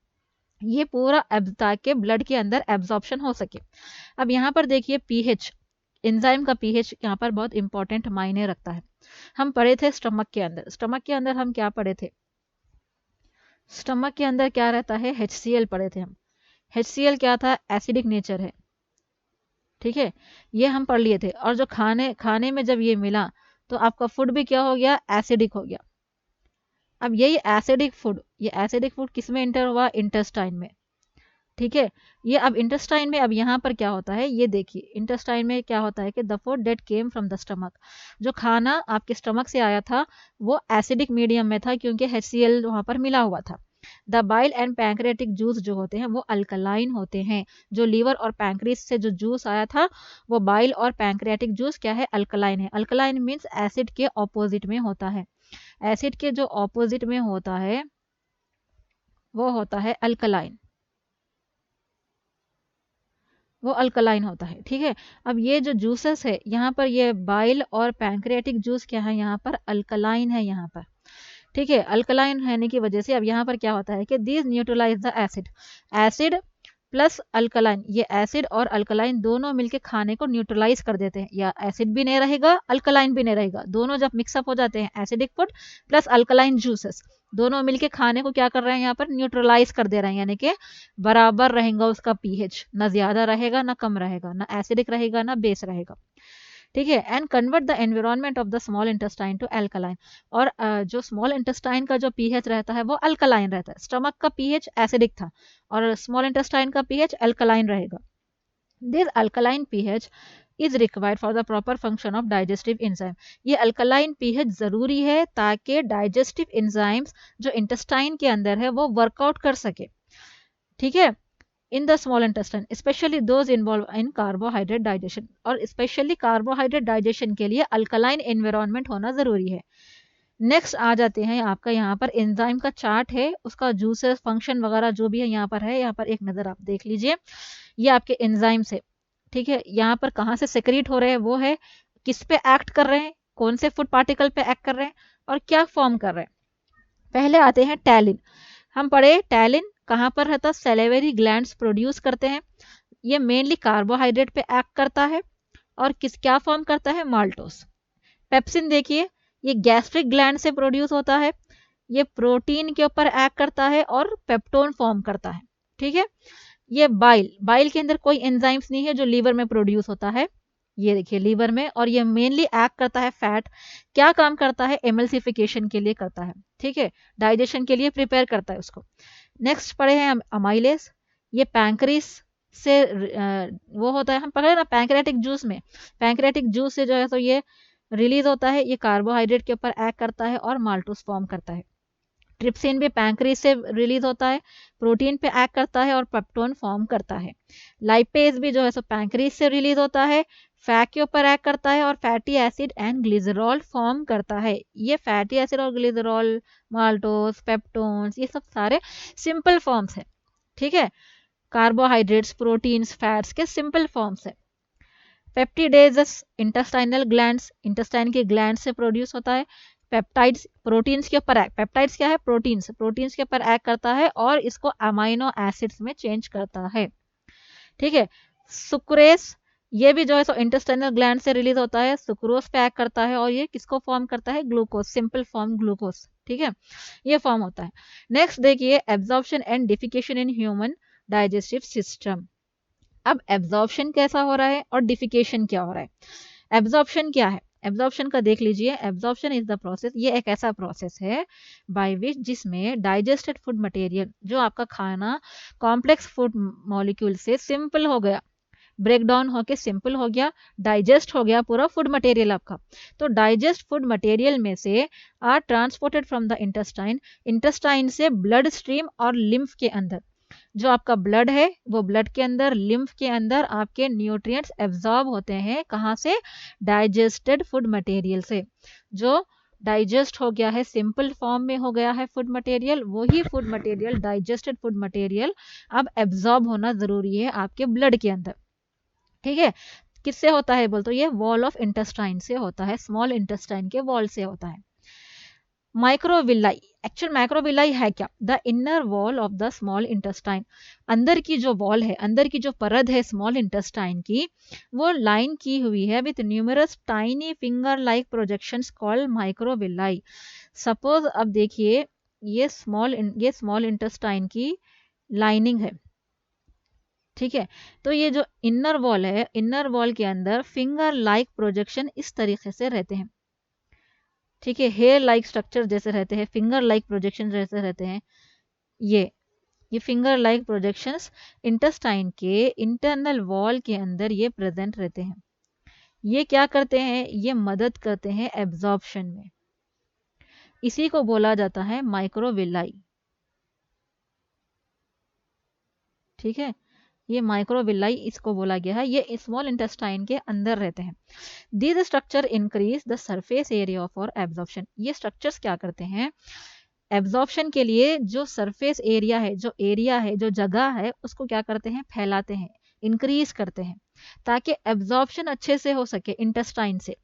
ये पूरा ताकि ब्लड के अंदर एब्जॉर्प्शन हो सके। अब यहाँ पर देखिए पीएच, एंजाइम का पीएच यहाँ पर बहुत इंपॉर्टेंट मायने रखता है। हम पढ़े थे स्टमक के अंदर, स्टमक के अंदर हम क्या पढ़े थे, स्टमक के अंदर क्या रहता है, HCl पढ़े थे हम। HCl क्या था, एसिडिक नेचर है। ठीक है, ये हम पढ़ लिए थे, और जो खाने में जब ये मिला तो आपका फूड भी क्या हो गया, एसिडिक हो गया। अब यही एसिडिक फूड, ये एसिडिक फूड किस में इंटर हुआ, इंटेस्टाइन में। ठीक है, ये अब इंटेस्टाइन में, अब यहाँ पर क्या होता है, ये देखिए इंटेस्टाइन में क्या होता है कि the food that came from the stomach, जो खाना आपके स्टमक से आया था वो एसिडिक मीडियम में था क्योंकि HCl वहाँ पर मिला हुआ था। The bile and pancreatic juice जो होते हैं वो अल्कलाइन होते हैं, जो लीवर और पैंक्रीज से जो जूस आया था वो बाइल और पैंक्रेटिक जूस क्या है, अल्कलाइन है। अल्कलाइन मीन्स एसिड के ऑपोजिट में होता है, एसिड के जो ऑपोजिट में होता है वो होता है अल्कलाइन, वो अल्कलाइन होता है। ठीक है, अब ये जो जूसेस है यहाँ पर, ये बाइल और पैंक्रियाटिक जूस क्या है, यहाँ पर अल्कलाइन है यहाँ पर। ठीक है, अल्कलाइन होने की वजह से अब यहाँ पर क्या होता है कि these neutralize the acid, acid plus alkaline, ये एसिड और अल्कलाइन दोनों मिलके खाने को न्यूट्रलाइज कर देते हैं, या एसिड भी नहीं रहेगा अल्कलाइन भी नहीं रहेगा, दोनों जब मिक्सअप हो जाते हैं, acidic food plus alkaline juices दोनों मिलके खाने को क्या कर रहे हैं, यहाँ पर न्यूट्रलाइज कर दे रहे हैं, यानी कि बराबर रहेगा उसका पीएच, ना ज्यादा रहेगा ना कम रहेगा, ना एसिडिक रहेगा ना बेस रहेगा। ठीक है, and convert the environment of the small intestine to alkaline, और जो स्मॉल इंटेस्टाइन का जो पीएच रहता है वो अल्कलाइन रहता है। स्टमक का पीएच एसिडिक था और स्मॉल इंटेस्टाइन का पीएच अल्कलाइन रहेगा। This alkaline pH is required for the proper function of digestive enzyme. ये अल्कलाइन पीएच जरूरी है ताकि डाइजेस्टिव एंजाइम्स जो इंटेस्टाइन के अंदर है वो वर्कआउट कर सके, ठीक है, in the small intestine, specially those involve in carbohydrate digestion. और स्पेशली कार्बोहाइड्रेट डाइजेशन के लिए अल्कलाइन एनवायरनमेंट होना जरूरी है। नेक्स्ट आ जाते हैं आपका यहाँ पर एंजाइम का चार्ट है, उसका जूसेस फंक्शन वगैरह जो भी है यहाँ पर है, यहाँ पर एक नज़र आप देख लीजिए। ये आपके एंजाइम्स है, ठीक है, यहाँ पर कहाँ से सेक्रेट हो रहे हैं वो है, किस पे एक्ट कर रहे हैं, कौन से फूड पार्टिकल पे एक्ट कर रहे हैं और क्या फॉर्म कर रहे हैं। पहले आते हैं टैलिन। हम पढ़े टैलिन कहाँ पर रहता, सैलिवरी ग्लैंड्स प्रोड्यूस करते हैं। ये मेनली कार्बोहाइड्रेट पे एक्ट करता है और क्या फॉर्म करता है, माल्टोस। पेप्सिन देखिए, ये गैस्ट्रिक ग्लैंड से प्रोड्यूस होता है, ये प्रोटीन के ऊपर एक्ट करता है और पेप्टोन फॉर्म करता है, ठीक है। ये बाइल के अंदर कोई एंजाइम्स नहीं है जो लीवर में प्रोड्यूस होता है, ये देखिए लीवर में, और ये मेनली एक्ट करता है फैट। क्या काम करता है, एमल्सिफिकेशन के लिए करता है, ठीक है, डाइजेशन के लिए प्रिपेयर करता है उसको। नेक्स्ट पढ़े हैं हम अमाइलेस। ये पैंक्रीज से वो होता है, हम पढ़े ना पैंक्रेटिक जूस में, पैंक्रेटिक जूस से जो है तो ये रिलीज होता है, ये कार्बोहाइड्रेट के ऊपर एक्ट करता है और माल्टोस फॉर्म करता है। ट्रिप्सिन भी पैंक्रीज से रिलीज होता है, प्रोटीन पे एक्ट करता है और पेप्टोन फॉर्म करता है। लाइपेज भी जो है सो पैंक्रीज से रिलीज होता है, फैट के ऊपर एक्ट करता है और fatty acid and glycerol form करता है। ये फैटी एसिड और ग्लिसरॉल, माल्टोस, पेप्टोन्स, ये सब सारे सिंपल फॉर्म्स है, ठीक है, कार्बोहाइड्रेट्स, प्रोटीन्स, फैट्स के सिंपल फॉर्म्स है। पेप्टिडेजेस इंटेस्टाइनल ग्लैंड्स, इंटेस्टाइन के ग्लैंड से प्रोड्यूस होता है। पेप्टाइड्स प्रोटीन्स के ऊपर एक्ट, पेप्टाइड्स क्या है, प्रोटीन्स, प्रोटीन्स के ऊपर एक्ट करता है और इसको अमाइनो एसिड्स में चेंज करता है, ठीक है। सुक्रेस, ये भी जो है सो इंटेस्टाइनल ग्लैंड से रिलीज होता है, सुक्रोज पे एक्ट करता है और ये किसको फॉर्म करता है, ग्लूकोज, सिंपल फॉर्म ग्लूकोज, ठीक है, ये फॉर्म होता है। नेक्स्ट देखिए absorption and defecation in human digestive system. अब एब्जॉर्प्शन कैसा हो रहा है और डिफिकेशन क्या हो रहा है। एब्जॉर्प्शन क्या है, एब्जॉर्प्शन का देख लीजिए। एब्जॉर्प्शन इज द प्रोसेस, ये एक ऐसा प्रोसेस है बाय विच, जिसमें डाइजेस्टेड फूड मटेरियल, जो आपका खाना कॉम्प्लेक्स फूड मॉलिक्यूल से सिंपल हो गया, ब्रेक डाउन होके सिंपल हो गया, डाइजेस्ट हो गया पूरा फूड मटेरियल आपका। तो डाइजेस्ट फूड मटेरियल में से are transported from the intestine, intestine से ब्लड स्ट्रीम और लिम्फ के अंदर, जो आपका ब्लड है वो ब्लड के अंदर, लिम्फ के अंदर आपके न्यूट्रिएंट्स एब्जॉर्ब होते हैं, कहाँ से, डाइजेस्टेड फूड मटेरियल से। जो डाइजेस्ट हो गया है, सिंपल फॉर्म में हो गया है फूड मटेरियल, वही food material, digested food material अब एब्जॉर्ब होना जरूरी है आपके ब्लड के अंदर, ठीक है। किससे होता है बोल तो ये वॉल ऑफ इंटेस्टाइन से होता है, स्मॉल इंटेस्टाइन के वॉल से होता है। माइक्रोविलाई, एक्चुअल माइक्रोविलाई है क्या, the inner wall of the small intestine, अंदर की जो वॉल है, अंदर की जो परत है स्मॉल इंटेस्टाइन की, वो लाइन की हुई है with numerous tiny finger like projections called microvilli. Suppose अब देखिए ये स्मॉल इंटेस्टाइन की लाइनिंग है, ठीक है। तो ये जो इनर वॉल है, इनर वॉल के अंदर फिंगर लाइक प्रोजेक्शन इस तरीके से रहते हैं, ठीक है, हेयर लाइक स्ट्रक्चर जैसे रहते हैं, फिंगर लाइक प्रोजेक्शन जैसे रहते हैं। ये फिंगर लाइक प्रोजेक्शंस इंटेस्टाइन के इंटरनल वॉल के अंदर ये प्रेजेंट रहते हैं। ये क्या करते हैं, ये मदद करते हैं एब्जॉर्प्शन में, इसी को बोला जाता है माइक्रोविलाई, ठीक है। ये माइक्रोविलाई इसको बोला गया है, ये स्मॉल इंटेस्टाइन के अंदर रहते हैं। This structure increase the surface area for absorption, ये स्ट्रक्चर्स क्या करते हैं, एब्जॉर्प्शन के लिए जो सरफेस एरिया है, जो एरिया है, जो जगह है, उसको क्या करते हैं, फैलाते हैं, इंक्रीज करते हैं, ताकि एब्जॉर्प्शन अच्छे से हो सके इंटेस्टाइन से।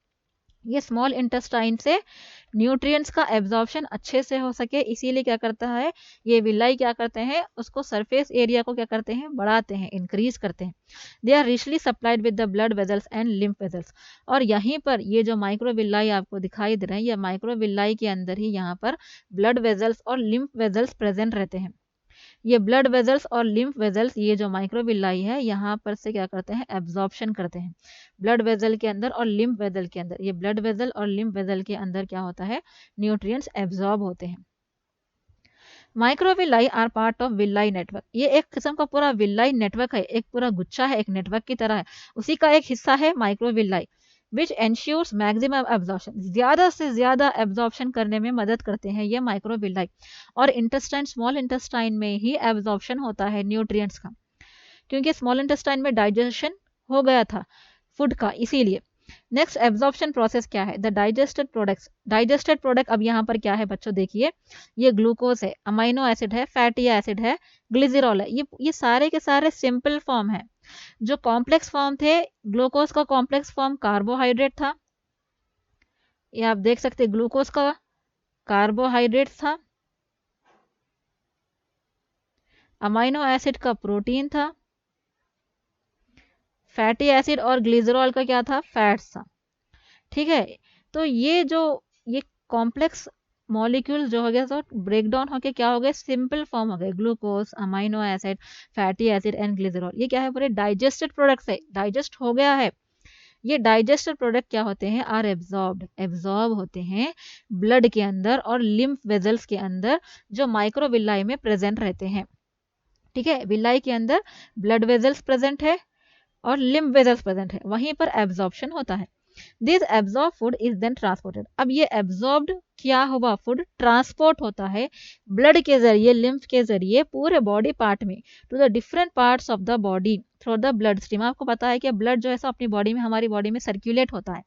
ये स्मॉल इंटेस्टाइन से न्यूट्रिएंट्स का एब्जॉर्प्शन अच्छे से हो सके, इसीलिए क्या करता है, ये विलाई क्या करते हैं, उसको सरफेस एरिया को क्या करते हैं, बढ़ाते हैं, इंक्रीज करते हैं। They are richly supplied with the blood vessels and lymph vessels. और यहीं पर ये जो माइक्रोविलाई आपको दिखाई दे रहे हैं, ये माइक्रोविलाई के अंदर ही यहाँ पर ब्लड वेजल्स और लिम्फ वेजल्स प्रेजेंट रहते हैं। ये ब्लड वेजल्स और लिम्फ वेजल्स, ये जो माइक्रोविलाई है, यहाँ पर से क्या करते हैं, एब्जॉर्प्शन करते हैं ब्लड वेजल के अंदर और लिम्फ वेजल के अंदर। ये ब्लड वेजल और लिम्फ वेजल के अंदर क्या होता है, न्यूट्रिएंट्स एब्जॉर्ब होते हैं। Microvilli are part of villi network. ये एक किस्म का पूरा विलाई नेटवर्क है, एक पूरा गुच्छा है, एक नेटवर्क की तरह है, उसी का एक हिस्सा है माइक्रोविलाई, विच एंश्योर्स मैक्सिमम एब्जॉर्प्शन, ज्यादा से ज्यादा एब्जॉर्प्शन करने में मदद करते हैं ये माइक्रोविलाई। और इंटेस्टाइन, स्मॉल इंटेस्टाइन में ही एब्जॉर्प्शन होता है न्यूट्रिएंट्स का, क्योंकि स्मॉल इंटेस्टाइन में डाइजेशन हो गया था फूड का, इसीलिए। नेक्स्ट एब्जॉर्प्शन प्रोसेस क्या है, the digested products. Digested product अब यहाँ पर क्या है बच्चों, देखिए ये ग्लूकोज है, अमाइनो एसिड है, फैटी एसिड है, ग्लिसरॉल है, ये सारे के सारे सिंपल फॉर्म है। जो कॉम्प्लेक्स फॉर्म थे, ग्लूकोज का कॉम्प्लेक्स फॉर्म कार्बोहाइड्रेट था, ये आप देख सकते, ग्लूकोज का कार्बोहाइड्रेट था, अमाइनो एसिड का प्रोटीन था, फैटी एसिड और ग्लिसरॉल का क्या था, फैट्स था। ठीक है, तो ये कॉम्प्लेक्स मॉलिक्यूल जो हो गया तो ब्रेक डाउन होके क्या हो गए, सिंपल फॉर्म हो गए, glucose, amino acid, fatty acid and glycerol. ये क्या है, पूरे डाइजेस्टेड प्रोडक्ट्स है, डाइजेस्ट हो गया है। ये डाइजेस्टेड प्रोडक्ट क्या होते हैं, आर एब्जॉर्ब्ड, एब्जॉर्ब होते हैं ब्लड के अंदर और लिम्फ वेजल्स के अंदर, जो माइक्रोविलाई में प्रेजेंट रहते हैं। ठीक है, विलाई के अंदर ब्लड वेजल्स प्रेजेंट है और लिम्फ वेजल्स प्रेजेंट है, वहीं पर एब्जॉर्प्शन होता है। This absorb food is then transported. अब ये एब्जॉर्ब्ड क्या हुआ फूड, ट्रांसपोर्ट होता है ब्लड के जरिए, लिम्फ के जरिए पूरे बॉडी पार्ट में, to the different parts of the body through the bloodstream. आपको पता है कि ब्लड जो है सो अपनी बॉडी में, हमारी बॉडी में सर्कुलेट होता है।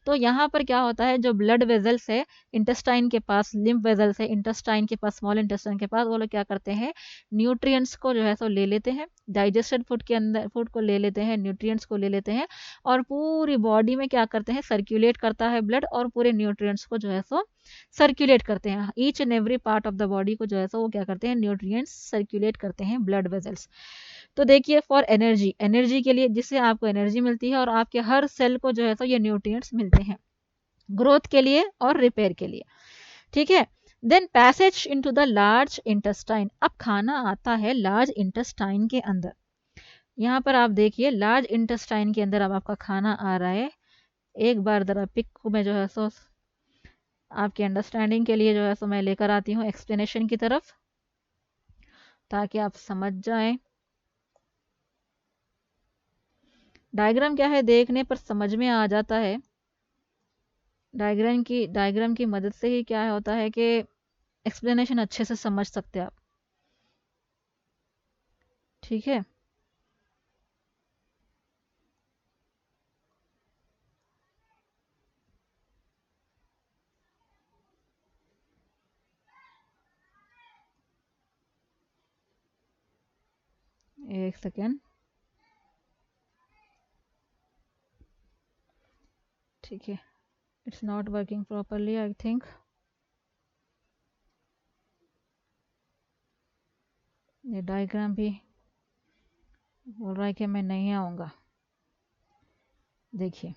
तो यहाँ पर क्या होता है, जो ब्लड वेजल्स है इंटेस्टाइन के पास, लिम्फ वेजल्स है इंटेस्टाइन के पास, स्मॉल इंटेस्टाइन के पास, वो लोग क्या करते हैं, न्यूट्रिएंट्स को जो है सो ले लेते हैं, डाइजेस्टेड फूड के अंदर, फूड को ले लेते हैं, न्यूट्रिएंट्स को ले लेते हैं, और पूरी बॉडी में क्या करते हैं, सर्कुलेट करता है ब्लड, और पूरे न्यूट्रिएंट्स को जो है सो सर्कुलेट करते हैं। Each and every part of the body को जो है सो वो क्या करते हैं, न्यूट्रिएंट्स सर्कुलेट करते हैं ब्लड वेजल्स। तो देखिए, फॉर एनर्जी, एनर्जी के लिए, जिससे आपको एनर्जी मिलती है और आपके हर सेल को जो है तो ये न्यूट्रिएंट्स मिलते हैं, ग्रोथ के लिए और रिपेयर के लिए। ठीक है, then passage into the large intestine. अब खाना आता है लार्ज इंटेस्टाइन के अंदर। यहाँ पर आप देखिए, लार्ज इंटेस्टाइन के अंदर अब आपका खाना आ रहा है। एक बार जरा पिक को मैं जो है सो आपकी अंडरस्टैंडिंग के लिए जो है सो मैं लेकर आती हूँ एक्सप्लेनेशन की तरफ, ताकि आप समझ जाएं। डायग्राम क्या है, देखने पर समझ में आ जाता है। डायग्राम की मदद से ही क्या होता है कि एक्सप्लेनेशन अच्छे से समझ सकते हैं आप। ठीक है, एक सेकेंड। ठीक है, it's not working properly I think. ये डायग्राम भी बोल रहा है कि मैं नहीं आऊँगा। देखिए,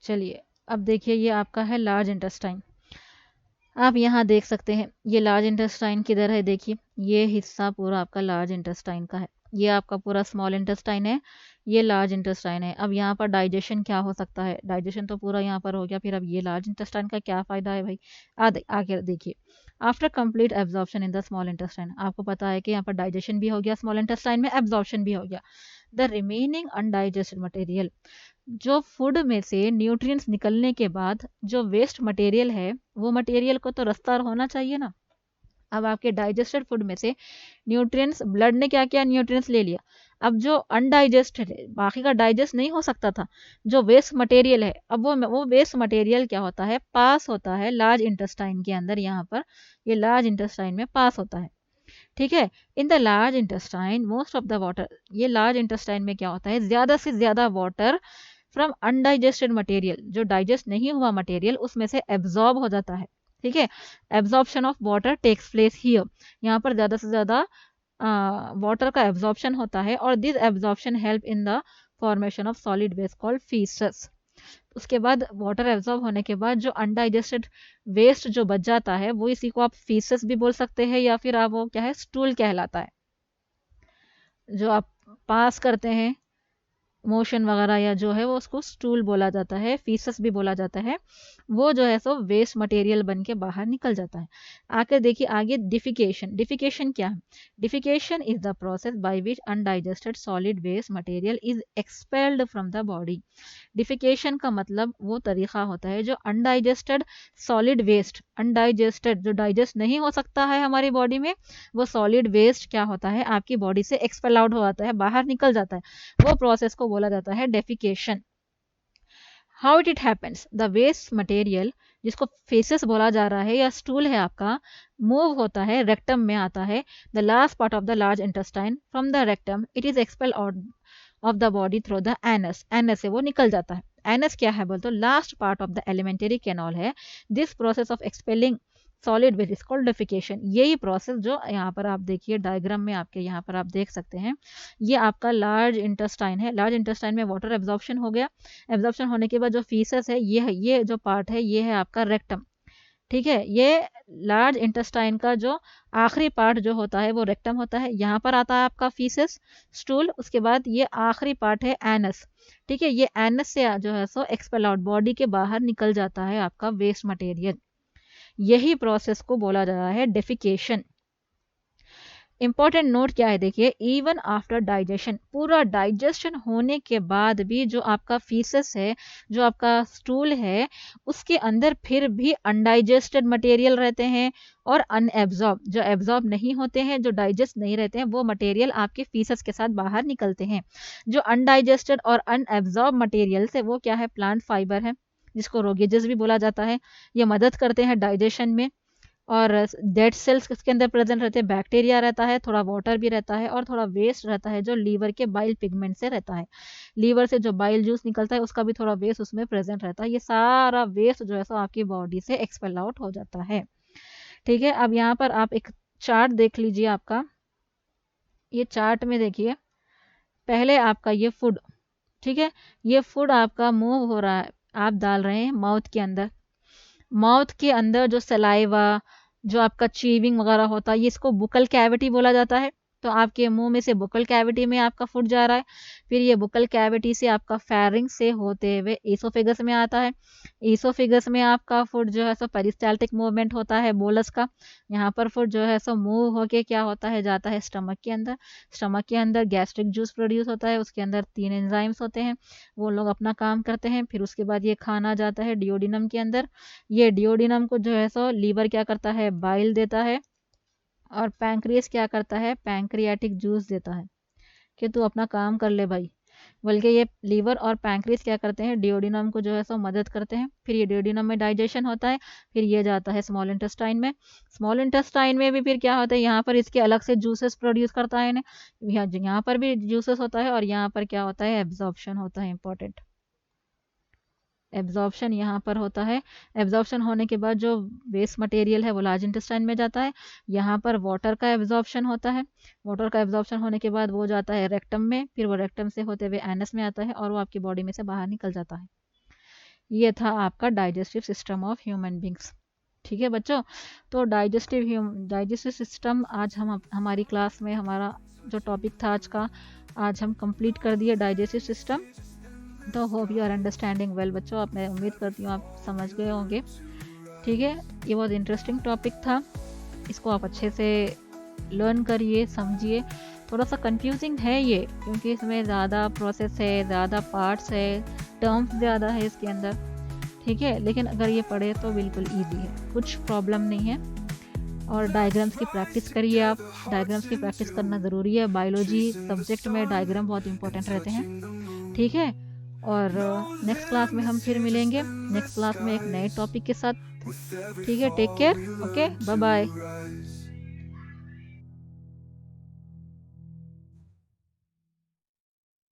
चलिए अब देखिए, ये आपका है लार्ज इंटेस्टाइन। आप यहाँ देख सकते हैं ये लार्ज इंटेस्टाइन किधर है, देखिए ये हिस्सा पूरा आपका लार्ज इंटेस्टाइन का है, ये आपका पूरा स्मॉल इंटेस्टाइन है, ये लार्ज इंटेस्टाइन है। अब यहाँ पर डाइजेशन क्या हो सकता है, डाइजेशन तो पूरा यहाँ पर हो गया, फिर अब ये लार्ज इंटेस्टाइन का क्या फ़ायदा है भाई, आगे देखिए। After complete absorption in the small intestine, आपको पता है कि यहाँ पर डाइजेशन भी हो गया स्मॉल इंटेस्टाइन में, एब्जॉर्प्शन भी हो गया। द रिमेनिंग अनडाइजेस्टेड मटेरियल, जो फूड में से न्यूट्रिएंट्स निकलने के बाद जो वेस्ट मटेरियल है, वो मटेरियल को तो रास्ता होना चाहिए ना। अब आपके डाइजेस्टेड फूड में से न्यूट्रिएंट्स, ब्लड ने क्या किया, न्यूट्रिएंट्स ले लिया। अब जो अनडाइजेस्टेड है, बाकी का डाइजेस्ट नहीं हो सकता था, जो वेस्ट मटेरियल है, अब वो वेस्ट मटेरियल क्या होता है, पास होता है लार्ज इंटेस्टाइन के अंदर। यहाँ पर ये लार्ज इंटेस्टाइन में पास होता है। ठीक है, in the large intestine most of the water, ये लार्ज इंटेस्टाइन में क्या होता है, ज्यादा से ज्यादा वाटर फ्रॉम अनडाइजेस्टेड मटेरियल, जो डाइजेस्ट नहीं हुआ मटेरियल, उसमें से एब्जॉर्ब हो जाता है। ठीक है, absorption of water takes place here, यहाँ पर ज़्यादा से ज़्यादा वाटर का एब्जॉर्प्शन होता है, और this absorption help in the formation of solid waste called faeces. उसके बाद वाटर एब्जॉर्ब होने के बाद जो अनडाइजेस्टेड वेस्ट जो बच जाता है, वो इसी को आप फीसस भी बोल सकते हैं, या फिर आप वो क्या है, स्टूल कहलाता है, जो आप पास करते हैं मोशन वगैरह या जो है वो उसको स्टूल बोला जाता है, फीसस भी बोला जाता है, वो जो है सो वेस्ट मटेरियल बन के बाहर निकल जाता है। आकर देखिए आगे डिफिकेशन। डिफिकेशन क्या है? Defecation is the process by which undigested solid waste material is expelled from the body. Defecation का मतलब वो तरीका होता है जो अनडाइजेस्टेड सॉलिड वेस्ट, अनडाइजेस्टेड जो डाइजेस्ट नहीं हो सकता है हमारी बॉडी में, वो सॉलिड वेस्ट क्या होता है आपकी बॉडी से एक्सपेल आउट हो जाता है, बाहर निकल जाता है, वो प्रोसेस को बोला जाता है defecation. How it happens? The waste material जिसको फेसेस बोला जा रहा है या स्टूल है आपका, मूव होता है, रेक्टम में आता है, the last part of the large intestine, from the rectum it is expel out of the body through the anus. Anus से वो निकल जाता है। एनस क्या है बोल तो last part of the alimentary canal है। This process of expelling solid waste is called defecation. यही प्रोसेस जो यहाँ पर आप देखिए डायग्राम में आपके यहाँ पर आप देख सकते हैं, ये आपका लार्ज इंटेस्टाइन है। लार्ज इंटेस्टाइन में वाटर एब्जॉर्प्शन हो गया, एब्जॉर्प्शन होने के बाद जो फीसस है ये जो पार्ट है ये है आपका रेक्टम। ठीक है, ये लार्ज इंटेस्टाइन का जो आखिरी पार्ट जो होता है वो रेक्टम होता है। यहाँ पर आता है आपका फीसस स्टूल, उसके बाद ये आखिरी पार्ट है एनस। ठीक है, ये एनस से जो है सो एक्सपेल आउट, बॉडी के बाहर निकल जाता है आपका वेस्ट मटेरियल। यही प्रोसेस को बोला जा रहा है डेफिकेशन। इंपॉर्टेंट नोट क्या है देखिए, इवन आफ्टर डाइजेशन, पूरा डाइजेशन होने के बाद भी जो आपका फीसस है, जो आपका स्टूल है, उसके अंदर फिर भी अनडाइजेस्टेड मटेरियल रहते हैं और अनएब्जॉर्ब, जो एब्जॉर्ब नहीं होते हैं, जो डाइजेस्ट नहीं रहते हैं, वो मटेरियल आपके फीसस के साथ बाहर निकलते हैं। जो अनडाइजेस्टेड और अनएब्जॉर्ब मटेरियल है वो क्या है? प्लांट फाइबर है, जिसको रोगेजेस भी बोला जाता है। ये मदद करते हैं डाइजेशन में। और डेड सेल्स इसके अंदर प्रेजेंट रहते हैं, बैक्टीरिया रहता है, थोड़ा वाटर भी रहता है और थोड़ा वेस्ट रहता है जो लीवर के बाइल पिगमेंट से रहता है। लीवर से जो बाइल जूस निकलता है उसका भी थोड़ा वेस्ट उसमें प्रेजेंट रहता है। ये सारा वेस्ट जो है सो आपकी बॉडी से एक्सपेल आउट हो जाता है। ठीक है, अब यहाँ पर आप एक चार्ट देख लीजिए आपका। ये चार्ट में देखिए, पहले आपका ये फूड, ठीक है, ये फूड आपका मूव हो रहा है, आप डाल रहे हैं माउथ के अंदर। माउथ के अंदर जो सलाइवा, जो आपका चीविंग वगैरह होता है, ये इसको बुकल कैविटी बोला जाता है। तो आपके मुंह में से बुकल कैविटी में आपका फूड जा रहा है, फिर ये बुकल कैविटी से आपका फेरिंग से होते हुए ईसोफेगस में आता है। ईसोफेगस में आपका फूड जो है सो पेरिस्टाल्टिक मूवमेंट होता है बोलस का। यहाँ पर फूड जो है सो मूव होके क्या होता है, जाता है स्टमक के अंदर। स्टमक के अंदर गैस्ट्रिक जूस प्रोड्यूस होता है, उसके अंदर 3 एंजाइम्स होते हैं, वो लोग अपना काम करते हैं। फिर उसके बाद ये खाना जाता है डिओडिनम के अंदर। ये डिओडिनम को जो है सो लीवर क्या करता है, बाइल देता है। और पैंक्रियास क्या करता है, पैंक्रियाटिक जूस देता है कि तू अपना काम कर ले भाई। बल्कि ये लीवर और पैंक्रियास क्या करते हैं, डिओडिनम को जो है सो मदद करते हैं। फिर ये डिओडिनम में डाइजेशन होता है, फिर ये जाता है स्मॉल इंटेस्टाइन में। स्मॉल इंटेस्टाइन में भी फिर क्या होता है, यहाँ पर इसके अलग से जूसेस प्रोड्यूस करता है इन्हें। यहाँ पर भी जूसेस होता है और यहाँ पर क्या होता है, एब्जॉर्प्शन होता है। इंपॉर्टेंट एब्जॉर्प्शन यहाँ पर होता है। एब्जॉर्प्शन होने के बाद जो वेस्ट मटेरियल है वो लार्ज इंटेस्टाइन में जाता है। यहाँ पर वाटर का एब्जॉर्प्शन होता है। वाटर का एब्जॉर्प्शन होने के बाद वो जाता है रेक्टम में, फिर वो रेक्टम से होते हुए एनस में आता है और वो आपकी बॉडी में से बाहर निकल जाता है। ये था आपका digestive system of human beings. ठीक है बच्चों, तो डाइजेस्टिव सिस्टम आज हम हमारी क्लास में हमारा जो टॉपिक था आज का, आज हम कंप्लीट कर दिए डाइजेस्टिव सिस्टम। तो hope you are understanding well बच्चों, आप मैं उम्मीद करती हूँ आप समझ गए होंगे। ठीक है, ये बहुत इंटरेस्टिंग टॉपिक था, इसको आप अच्छे से लर्न करिए, समझिए। थोड़ा सा कंफ्यूजिंग है ये, क्योंकि इसमें ज़्यादा प्रोसेस है, ज़्यादा पार्ट्स है, टर्म्स ज़्यादा है इसके अंदर। ठीक है, लेकिन अगर ये पढ़े तो बिल्कुल ईजी है, कुछ प्रॉब्लम नहीं है। और डायग्राम्स की प्रैक्टिस करिए आप, डायग्राम्स की प्रैक्टिस करना ज़रूरी है। बायोलॉजी सब्जेक्ट में डायग्राम बहुत इंपॉर्टेंट रहते हैं। ठीक है, और नेक्स्ट क्लास में हम फिर मिलेंगे, नेक्स्ट क्लास में एक नए टॉपिक के साथ। ठीक है, take care, okay, bye bye.